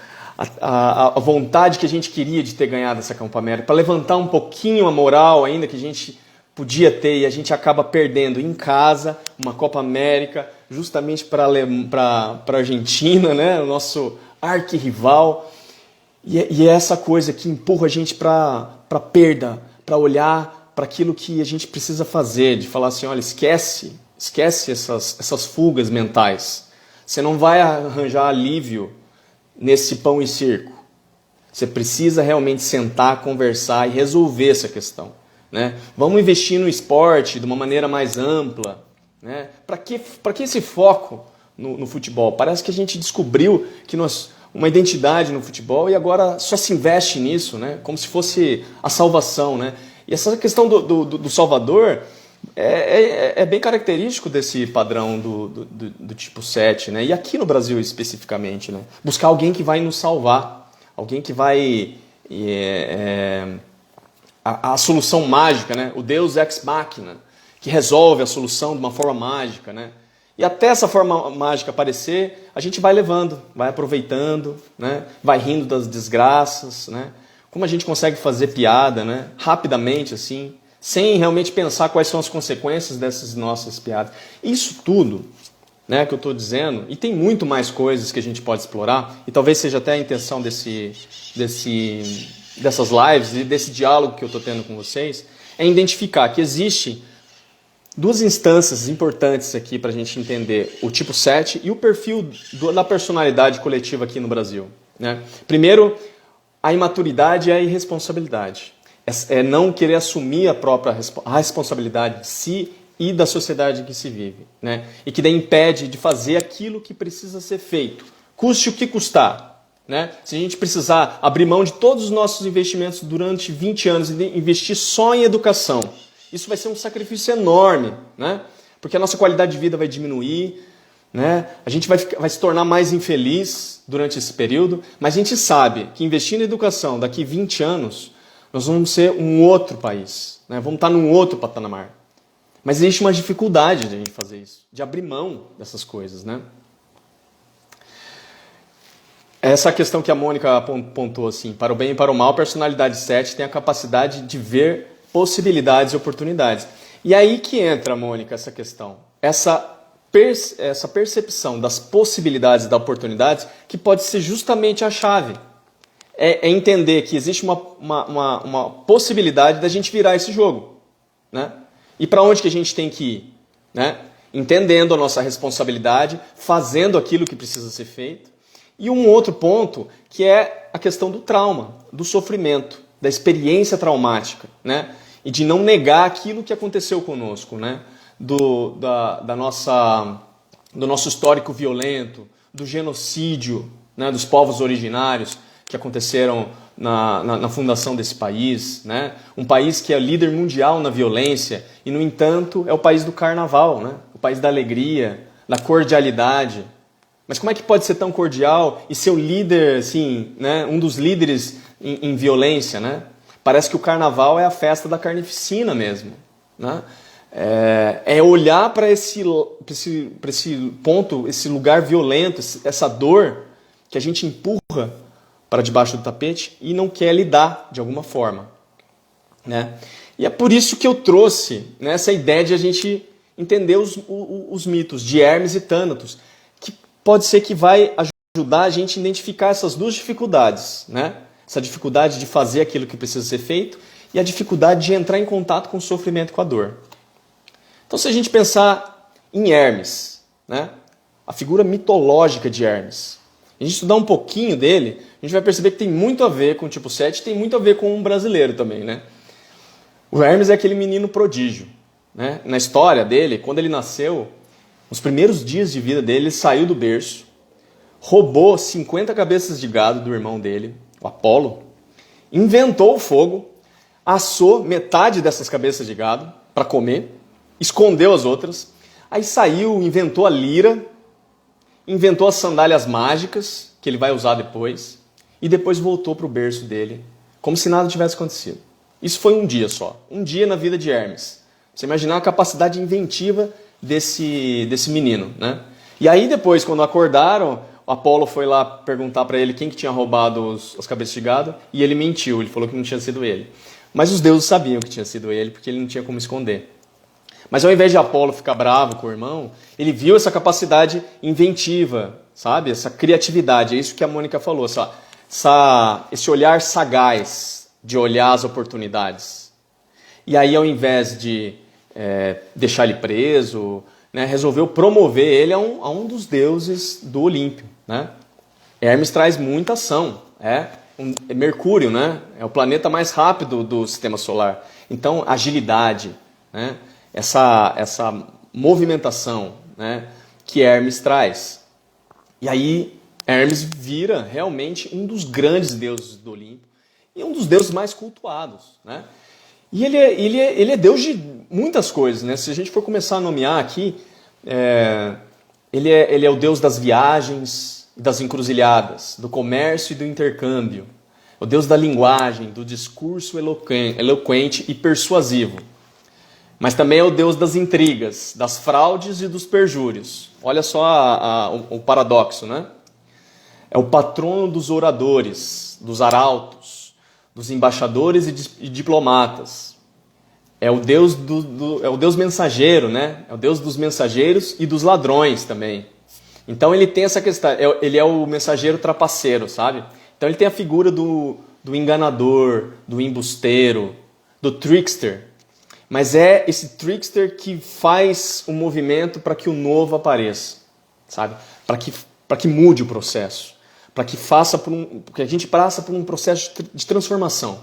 a vontade que a gente queria de ter ganhado essa Copa América, para levantar um pouquinho a moral ainda que a gente podia ter, e a gente acaba perdendo em casa uma Copa América justamente para a Argentina, né? O nosso arquirrival. E é essa coisa que empurra a gente para a perda, para olhar para aquilo que a gente precisa fazer, de falar assim, olha, esquece essas fugas mentais. Você não vai arranjar alívio nesse pão e circo. Você precisa realmente sentar, conversar e resolver essa questão, né? Vamos investir no esporte de uma maneira mais ampla, né? Para que esse foco no futebol? Parece que a gente descobriu que uma identidade no futebol e agora só se investe nisso, né? Como se fosse a salvação, né? E essa questão do Salvador é bem característico desse padrão do tipo 7, né? E aqui no Brasil especificamente, né? Buscar alguém que vai nos salvar, alguém que vai... a solução mágica, né? O Deus ex machina, que resolve a solução de uma forma mágica, né? E até essa forma mágica aparecer, a gente vai levando, vai aproveitando, né? Vai rindo das desgraças, né? Como a gente consegue fazer piada, né? Rapidamente, assim, sem realmente pensar quais são as consequências dessas nossas piadas. Isso tudo, né, que eu estou dizendo, e tem muito mais coisas que a gente pode explorar, e talvez seja até a intenção dessas lives e desse diálogo que eu estou tendo com vocês, é identificar que existe duas instâncias importantes aqui para a gente entender o tipo 7 e o perfil da personalidade coletiva aqui no Brasil, né? Primeiro, a imaturidade e a irresponsabilidade. É não querer assumir a responsabilidade de si e da sociedade em que se vive, né? E que daí impede de fazer aquilo que precisa ser feito, custe o que custar, né? Se a gente precisar abrir mão de todos os nossos investimentos durante 20 anos e investir só em educação, isso vai ser um sacrifício enorme, né? Porque a nossa qualidade de vida vai diminuir, né? A gente vai se tornar mais infeliz durante esse período, mas a gente sabe que investindo em educação daqui 20 anos, nós vamos ser um outro país, né? Vamos estar num outro patamar. Mas existe uma dificuldade de a gente fazer isso, de abrir mão dessas coisas, né? Essa questão que a Mônica apontou, assim, para o bem e para o mal, a personalidade 7 tem a capacidade de ver possibilidades e oportunidades. E aí que entra, Mônica, essa questão. Essa percepção das possibilidades e das oportunidades que pode ser justamente a chave. É entender que existe uma possibilidade da gente virar esse jogo, né? E para onde que a gente tem que ir? Né? Entendendo a nossa responsabilidade, fazendo aquilo que precisa ser feito. E um outro ponto que é a questão do trauma, do sofrimento, da experiência traumática, né? E de não negar aquilo que aconteceu conosco, né? Do nosso histórico violento, do genocídio, né? Dos povos originários que aconteceram na fundação desse país, né? Um país que é líder mundial na violência e, no entanto, é o país do carnaval, né? O país da alegria, da cordialidade. Mas como é que pode ser tão cordial e ser o líder, assim, né? Um dos líderes em violência, né? Parece que o carnaval é a festa da carnificina mesmo, né? É olhar para esse ponto, esse lugar violento, essa dor que a gente empurra para debaixo do tapete e não quer lidar de alguma forma, né? E é por isso que eu trouxe, né, essa ideia de a gente entender os mitos de Hermes e Thanatos, que pode ser que vai ajudar a gente a identificar essas duas dificuldades, né? Essa dificuldade de fazer aquilo que precisa ser feito e a dificuldade de entrar em contato com o sofrimento e com a dor. Então, se a gente pensar em Hermes, né, a figura mitológica de Hermes, a gente estudar um pouquinho dele, a gente vai perceber que tem muito a ver com o tipo 7, tem muito a ver com um brasileiro também, né? O Hermes é aquele menino prodígio, né? Na história dele, quando ele nasceu, nos primeiros dias de vida dele, ele saiu do berço, roubou 50 cabeças de gado do irmão dele, o Apolo, inventou o fogo, assou metade dessas cabeças de gado para comer, escondeu as outras, aí saiu, inventou a lira, inventou as sandálias mágicas, que ele vai usar depois, e depois voltou para o berço dele, como se nada tivesse acontecido. Isso foi um dia só, um dia na vida de Hermes. Você imaginar a capacidade inventiva desse menino, né? E aí depois, quando acordaram, o Apolo foi lá perguntar para ele quem que tinha roubado as cabeças de gado, e ele mentiu, ele falou que não tinha sido ele. Mas os deuses sabiam que tinha sido ele, porque ele não tinha como esconder. Mas ao invés de Apolo ficar bravo com o irmão, ele viu essa capacidade inventiva, sabe? Essa criatividade, é isso que a Mônica falou, esse olhar sagaz de olhar as oportunidades. E aí, ao invés de deixar ele preso, né, resolveu promover ele a um dos deuses do Olímpio, né? Hermes traz muita ação, é Mercúrio, né? É o planeta mais rápido do sistema solar. Então, agilidade, né? Essa movimentação, né, que Hermes traz. E aí Hermes vira realmente um dos grandes deuses do Olimpo e um dos deuses mais cultuados, né? E ele é deus de muitas coisas, né? Se a gente for começar a nomear aqui, ele é o deus das viagens, das encruzilhadas, do comércio e do intercâmbio, o deus da linguagem, do discurso eloquente e persuasivo. Mas também é o deus das intrigas, das fraudes e dos perjúrios. Olha só o paradoxo, né? É o patrono dos oradores, dos arautos, dos embaixadores e diplomatas. É o deus é o deus mensageiro, né? É o deus dos mensageiros e dos ladrões também. Então ele tem essa questão, ele é o mensageiro trapaceiro, sabe? Então ele tem a figura do enganador, do embusteiro, do trickster. Mas é esse trickster que faz o movimento para que o novo apareça, sabe? Para que mude o processo, para que porque a gente passa por um processo de transformação,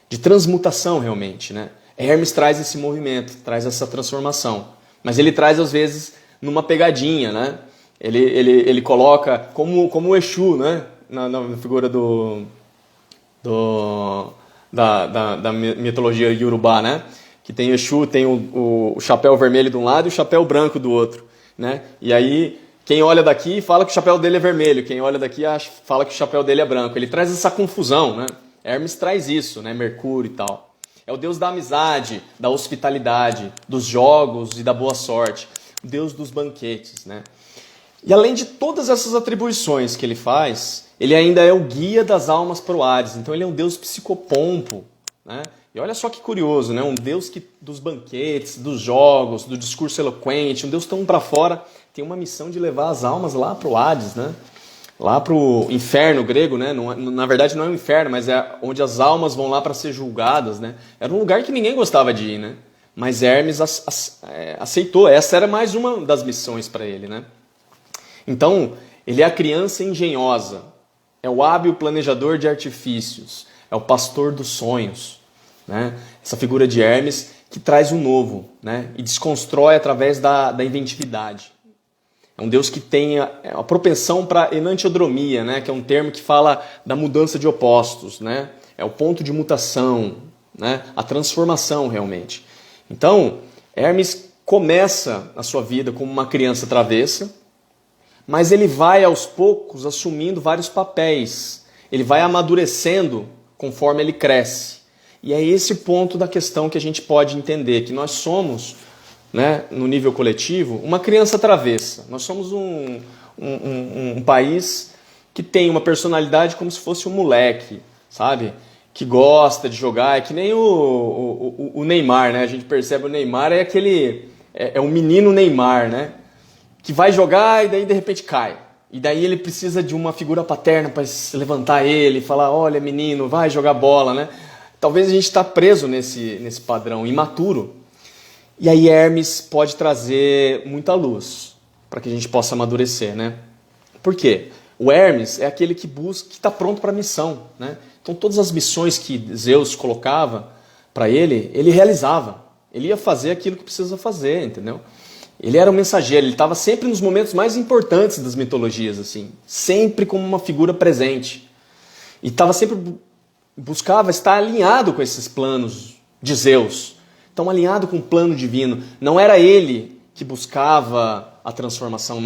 de transmutação realmente, né? Hermes traz esse movimento, traz essa transformação, mas ele traz às vezes numa pegadinha, né? Ele coloca como o Exu, né? Na figura da mitologia iorubá, né? Que tem Exu, tem o chapéu vermelho de um lado e o chapéu branco do outro, né? E aí, quem olha daqui fala que o chapéu dele é vermelho, quem olha daqui fala que o chapéu dele é branco. Ele traz essa confusão, né? Hermes traz isso, né? Mercúrio e tal. É o deus da amizade, da hospitalidade, dos jogos e da boa sorte. O deus dos banquetes, né? E além de todas essas atribuições que ele faz, ele ainda é o guia das almas para o Hades. Então ele é um deus psicopompo, né? E olha só que curioso, né? Um Deus dos banquetes, dos jogos, do discurso eloquente, um Deus tão para fora, tem uma missão de levar as almas lá para o Hades, né? Lá para o inferno grego, né? Na verdade não é um inferno, mas é onde as almas vão lá para ser julgadas, né? Era um lugar que ninguém gostava de ir, né? Mas Hermes aceitou. Essa era mais uma das missões para ele, né? Então, ele é a criança engenhosa, é o hábil planejador de artifícios, é o pastor dos sonhos, né? Essa figura de Hermes que traz o novo, né? E desconstrói através da inventividade. É um Deus que tem a propensão para enantiodromia, né? Que é um termo que fala da mudança de opostos, né? É o ponto de mutação, né? A transformação realmente. Então, Hermes começa a sua vida como uma criança travessa, mas ele vai aos poucos assumindo vários papéis. Ele vai amadurecendo conforme ele cresce. E é esse ponto da questão que a gente pode entender, que nós somos, né, no nível coletivo, uma criança travessa. Nós somos um país que tem uma personalidade como se fosse um moleque, sabe? Que gosta de jogar, é que nem o Neymar, né? A gente percebe o Neymar é um menino Neymar, né? Que vai jogar e daí de repente cai. E daí ele precisa de uma figura paterna para levantar ele, falar, olha menino, vai jogar bola, né? Talvez a gente está preso nesse padrão imaturo. E aí Hermes pode trazer muita luz para que a gente possa amadurecer, né? Por quê? O Hermes é aquele que busca, que está pronto para a missão, né? Então todas as missões que Zeus colocava para ele realizava. Ele ia fazer aquilo que precisa fazer, entendeu? Ele era um mensageiro, ele estava sempre nos momentos mais importantes das mitologias, assim, sempre como uma figura presente. E estava sempre buscava estar alinhado com esses planos de Zeus. Então, alinhado com o plano divino. Não era ele que buscava a transformação,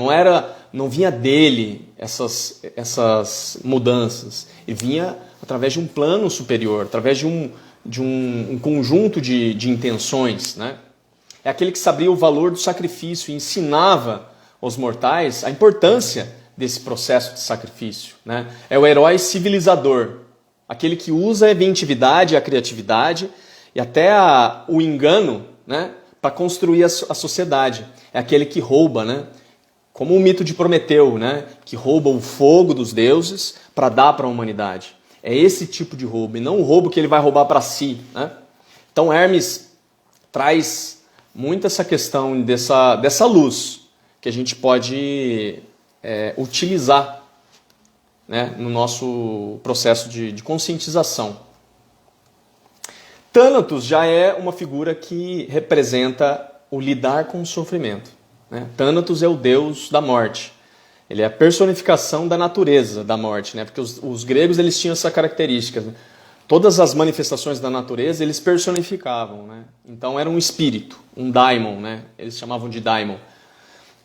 não vinha dele essas mudanças. Ele vinha através de um plano superior, através de um conjunto de intenções, né? É aquele que sabia o valor do sacrifício e ensinava aos mortais a importância desse processo de sacrifício, né? É o herói civilizador, aquele que usa a inventividade, a criatividade e até o engano, né, para construir a sociedade. É aquele que rouba, né? Como o mito de Prometeu, né, que rouba o fogo dos deuses para dar para a humanidade. É esse tipo de roubo, e não o roubo que ele vai roubar para si, né? Então Hermes traz muito essa questão dessa luz que a gente pode utilizar, né, no nosso processo de conscientização. Thanatos já é uma figura que representa o lidar com o sofrimento, né? Thanatos é o deus da morte. Ele é a personificação da natureza da morte, né? Porque os gregos eles tinham essa característica, né? Todas as manifestações da natureza eles personificavam, né? Então era um espírito, um daimon, né? Eles chamavam de daimon.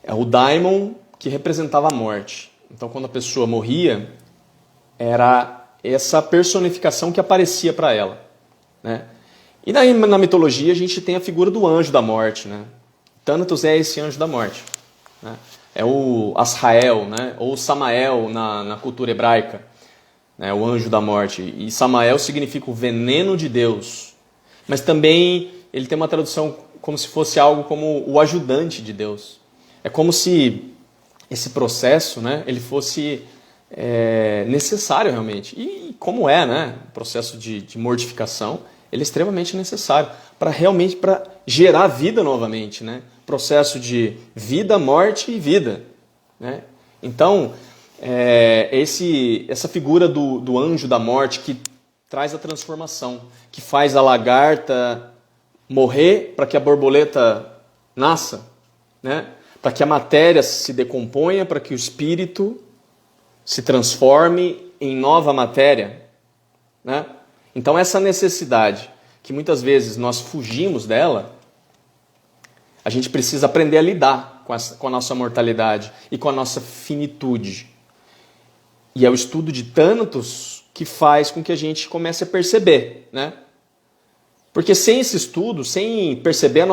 É o daimon que representava a morte. Então quando a pessoa morria, era essa personificação que aparecia para ela, né? E daí, na mitologia a gente tem a figura do anjo da morte, né? Thanatos é esse anjo da morte, né? É o Azrael, né? Ou Samael na cultura hebraica, né? O anjo da morte. E Samael significa o veneno de Deus. Mas também ele tem uma tradução como se fosse algo como o ajudante de Deus. É como se esse processo, né, ele fosse necessário realmente. E como é, né? O processo de mortificação, ele é extremamente necessário para realmente gerar vida novamente, né? Processo de vida, morte e vida, né? Então, essa figura do anjo da morte que traz a transformação, que faz a lagarta morrer para que a borboleta nasça, né? Para que a matéria se decomponha, para que o espírito se transforme em nova matéria, né? Então essa necessidade, que muitas vezes nós fugimos dela, a gente precisa aprender a lidar com a nossa mortalidade e com a nossa finitude. E é o estudo de Thanatos que faz com que a gente comece a perceber, né? Porque sem esse estudo, sem perceber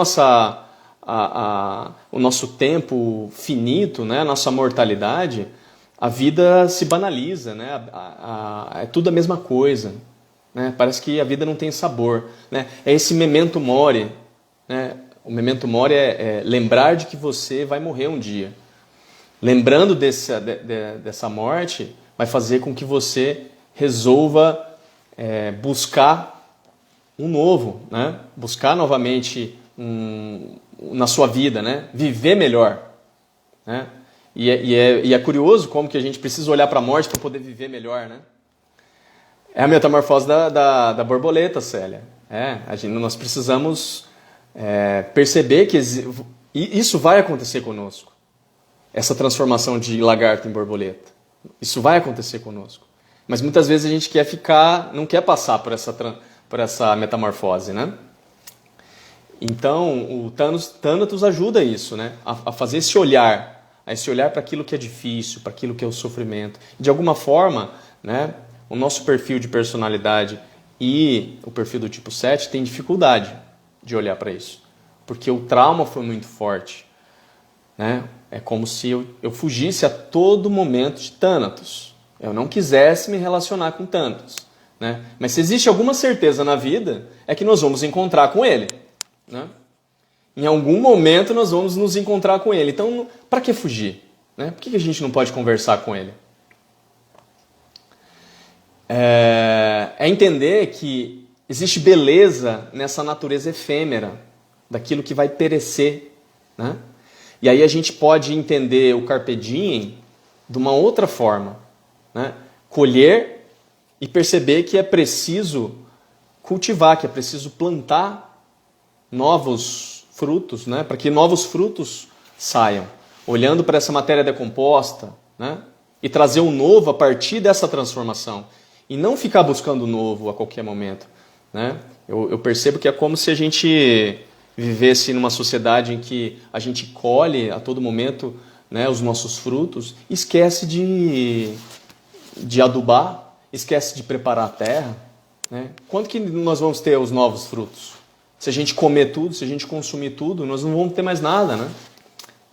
o nosso tempo finito, né? A nossa mortalidade, a vida se banaliza, né? É tudo a mesma coisa, né? Parece que a vida não tem sabor, né? É esse memento mori, né? O memento mori é lembrar de que você vai morrer um dia. Lembrando dessa morte, vai fazer com que você resolva buscar um novo, né? Buscar novamente na sua vida, né? Viver melhor, né? E é curioso como que a gente precisa olhar para a morte para poder viver melhor, né? É a metamorfose da borboleta, Célia. Nós precisamos perceber que isso vai acontecer conosco. Essa transformação de lagarto em borboleta. Isso vai acontecer conosco. Mas muitas vezes a gente não quer passar por essa metamorfose, né? Então, o Thanatos ajuda isso, né? A fazer esse olhar para aquilo que é difícil, para aquilo que é o sofrimento. De alguma forma, né, o nosso perfil de personalidade e o perfil do tipo 7 tem dificuldade de olhar para isso. Porque o trauma foi muito forte, né? É como se eu fugisse a todo momento de Thanatos. Eu não quisesse me relacionar com Thanatos, né? Mas se existe alguma certeza na vida, é que nós vamos encontrar com ele, né? Em algum momento nós vamos nos encontrar com ele. Então, para que fugir, né? Por que a gente não pode conversar com ele? É entender que existe beleza nessa natureza efêmera, daquilo que vai perecer, né? E aí a gente pode entender o Carpe Diem de uma outra forma, né? Colher e perceber que é preciso cultivar, que é preciso plantar novos frutos, né? Para que novos frutos saiam, olhando para essa matéria decomposta, né? E trazer o novo a partir dessa transformação. E não ficar buscando o novo a qualquer momento, né? Eu percebo que é como se a gente vivesse numa sociedade em que a gente colhe a todo momento, né, os nossos frutos, esquece de adubar, esquece de preparar a terra, né? Quando que nós vamos ter os novos frutos? Se a gente comer tudo, se a gente consumir tudo, nós não vamos ter mais nada, né?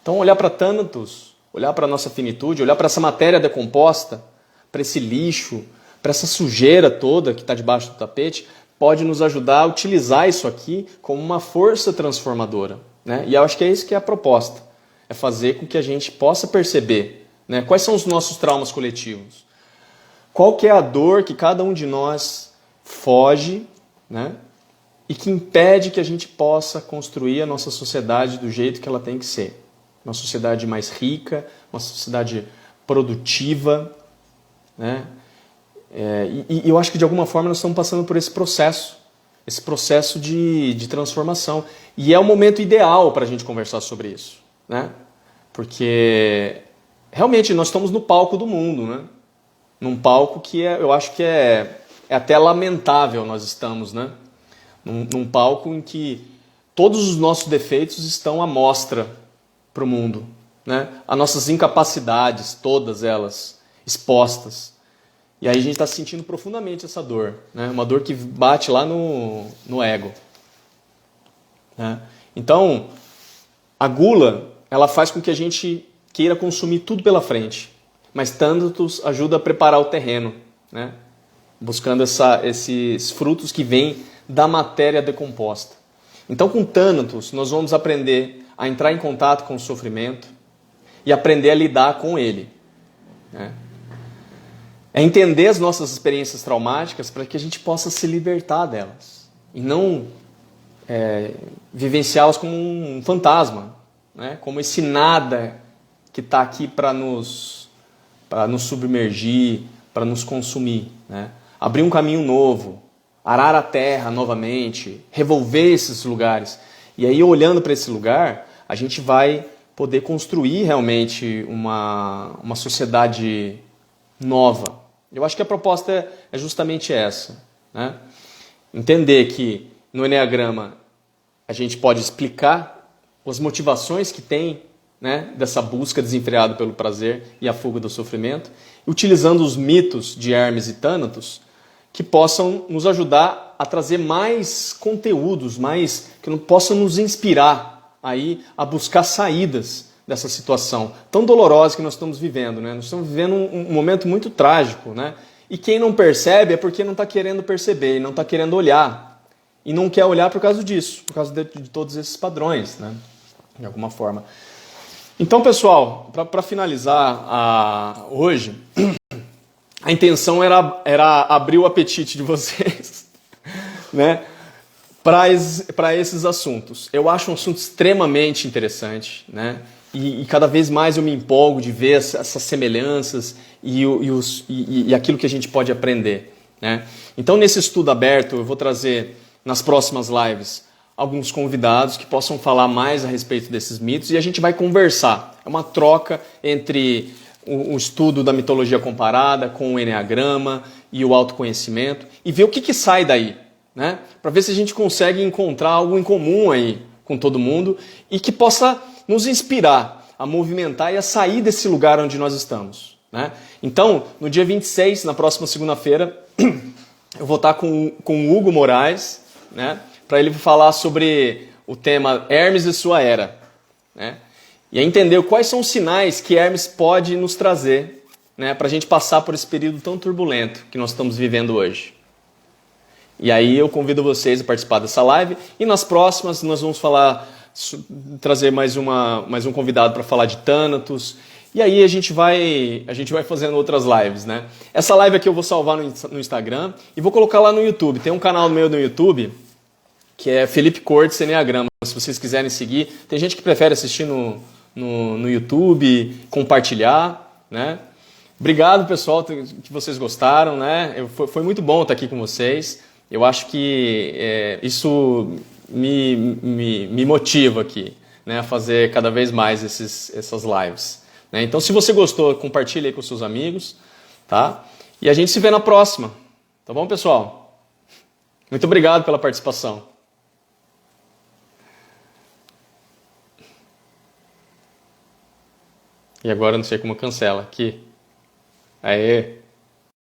Então olhar para Thanatos, olhar para a nossa finitude, olhar para essa matéria decomposta, para esse lixo, para essa sujeira toda que está debaixo do tapete, pode nos ajudar a utilizar isso aqui como uma força transformadora, né? E eu acho que é isso que é a proposta, é fazer com que a gente possa perceber, né, quais são os nossos traumas coletivos, qual que é a dor que cada um de nós foge, né, e que impede que a gente possa construir a nossa sociedade do jeito que ela tem que ser. Uma sociedade mais rica, uma sociedade produtiva, né? E eu acho que de alguma forma nós estamos passando por esse processo de transformação. E é o momento ideal para a gente conversar sobre isso, né? Porque realmente nós estamos no palco do mundo, né? Num palco que eu acho que é até lamentável nós estamos, né? Num palco em que todos os nossos defeitos estão à mostra para o mundo, né? As nossas incapacidades, todas elas expostas. E aí a gente está sentindo profundamente essa dor, né? Uma dor que bate lá no ego. né? Então, a gula, ela faz com que a gente queira consumir tudo pela frente, mas Thanatos ajuda a preparar o terreno, né? Buscando esses frutos que vêm da matéria decomposta. Então, com Thanatos, nós vamos aprender a entrar em contato com o sofrimento e aprender a lidar com ele, né? É entender as nossas experiências traumáticas para que a gente possa se libertar delas e não vivenciá-las como um fantasma, né? Como esse nada que está aqui para nos submergir, para nos consumir, né? Abrir um caminho novo, arar a terra novamente, revolver esses lugares. E aí, olhando para esse lugar, a gente vai poder construir realmente uma sociedade nova. Eu acho que a proposta é justamente essa, né? Entender que no Eneagrama a gente pode explicar as motivações que tem, né, dessa busca desenfreada pelo prazer e a fuga do sofrimento, utilizando os mitos de Hermes e Thanatos, que possam nos ajudar a trazer mais conteúdos, que possam nos inspirar aí a buscar saídas dessa situação tão dolorosa que nós estamos vivendo, né? Nós estamos vivendo um momento muito trágico, né? E quem não percebe é porque não está querendo perceber, e não está querendo olhar. E não quer olhar por causa disso, por causa de todos esses padrões, né? De alguma forma. Então, pessoal, para finalizar hoje, a intenção era abrir o apetite de vocês, né, para esses assuntos. Eu acho um assunto extremamente interessante, né, e cada vez mais eu me empolgo de ver essas semelhanças e aquilo que a gente pode aprender, né. Então, nesse estudo aberto, eu vou trazer nas próximas lives alguns convidados que possam falar mais a respeito desses mitos e a gente vai conversar. É uma troca entre o estudo da mitologia comparada com o Eneagrama e o autoconhecimento e ver o que sai daí, né? Para ver se a gente consegue encontrar algo em comum aí com todo mundo e que possa nos inspirar a movimentar e a sair desse lugar onde nós estamos, né? Então, no dia 26, na próxima segunda-feira, eu vou estar com o Hugo Moraes, né, para ele falar sobre o tema Hermes e sua era, né? E entender quais são os sinais que Hermes pode nos trazer, né, para a gente passar por esse período tão turbulento que nós estamos vivendo hoje. E aí eu convido vocês a participar dessa live e nas próximas nós vamos trazer mais um convidado para falar de Thanatos. E aí a gente vai fazendo outras lives, né? Essa live aqui eu vou salvar no Instagram e vou colocar lá no YouTube. Tem um canal meu no YouTube que é Felipe Cortes Eneagrama. Se vocês quiserem seguir, tem gente que prefere assistir no YouTube, compartilhar, né? Obrigado, pessoal, que vocês gostaram, né? Foi muito bom estar aqui com vocês. Eu acho que isso me motiva aqui, né, a fazer cada vez mais essas lives, né? Então, se você gostou, compartilhe aí com seus amigos, tá? E a gente se vê na próxima, tá bom, pessoal? Muito obrigado pela participação. E agora eu não sei como cancela aqui. Aê!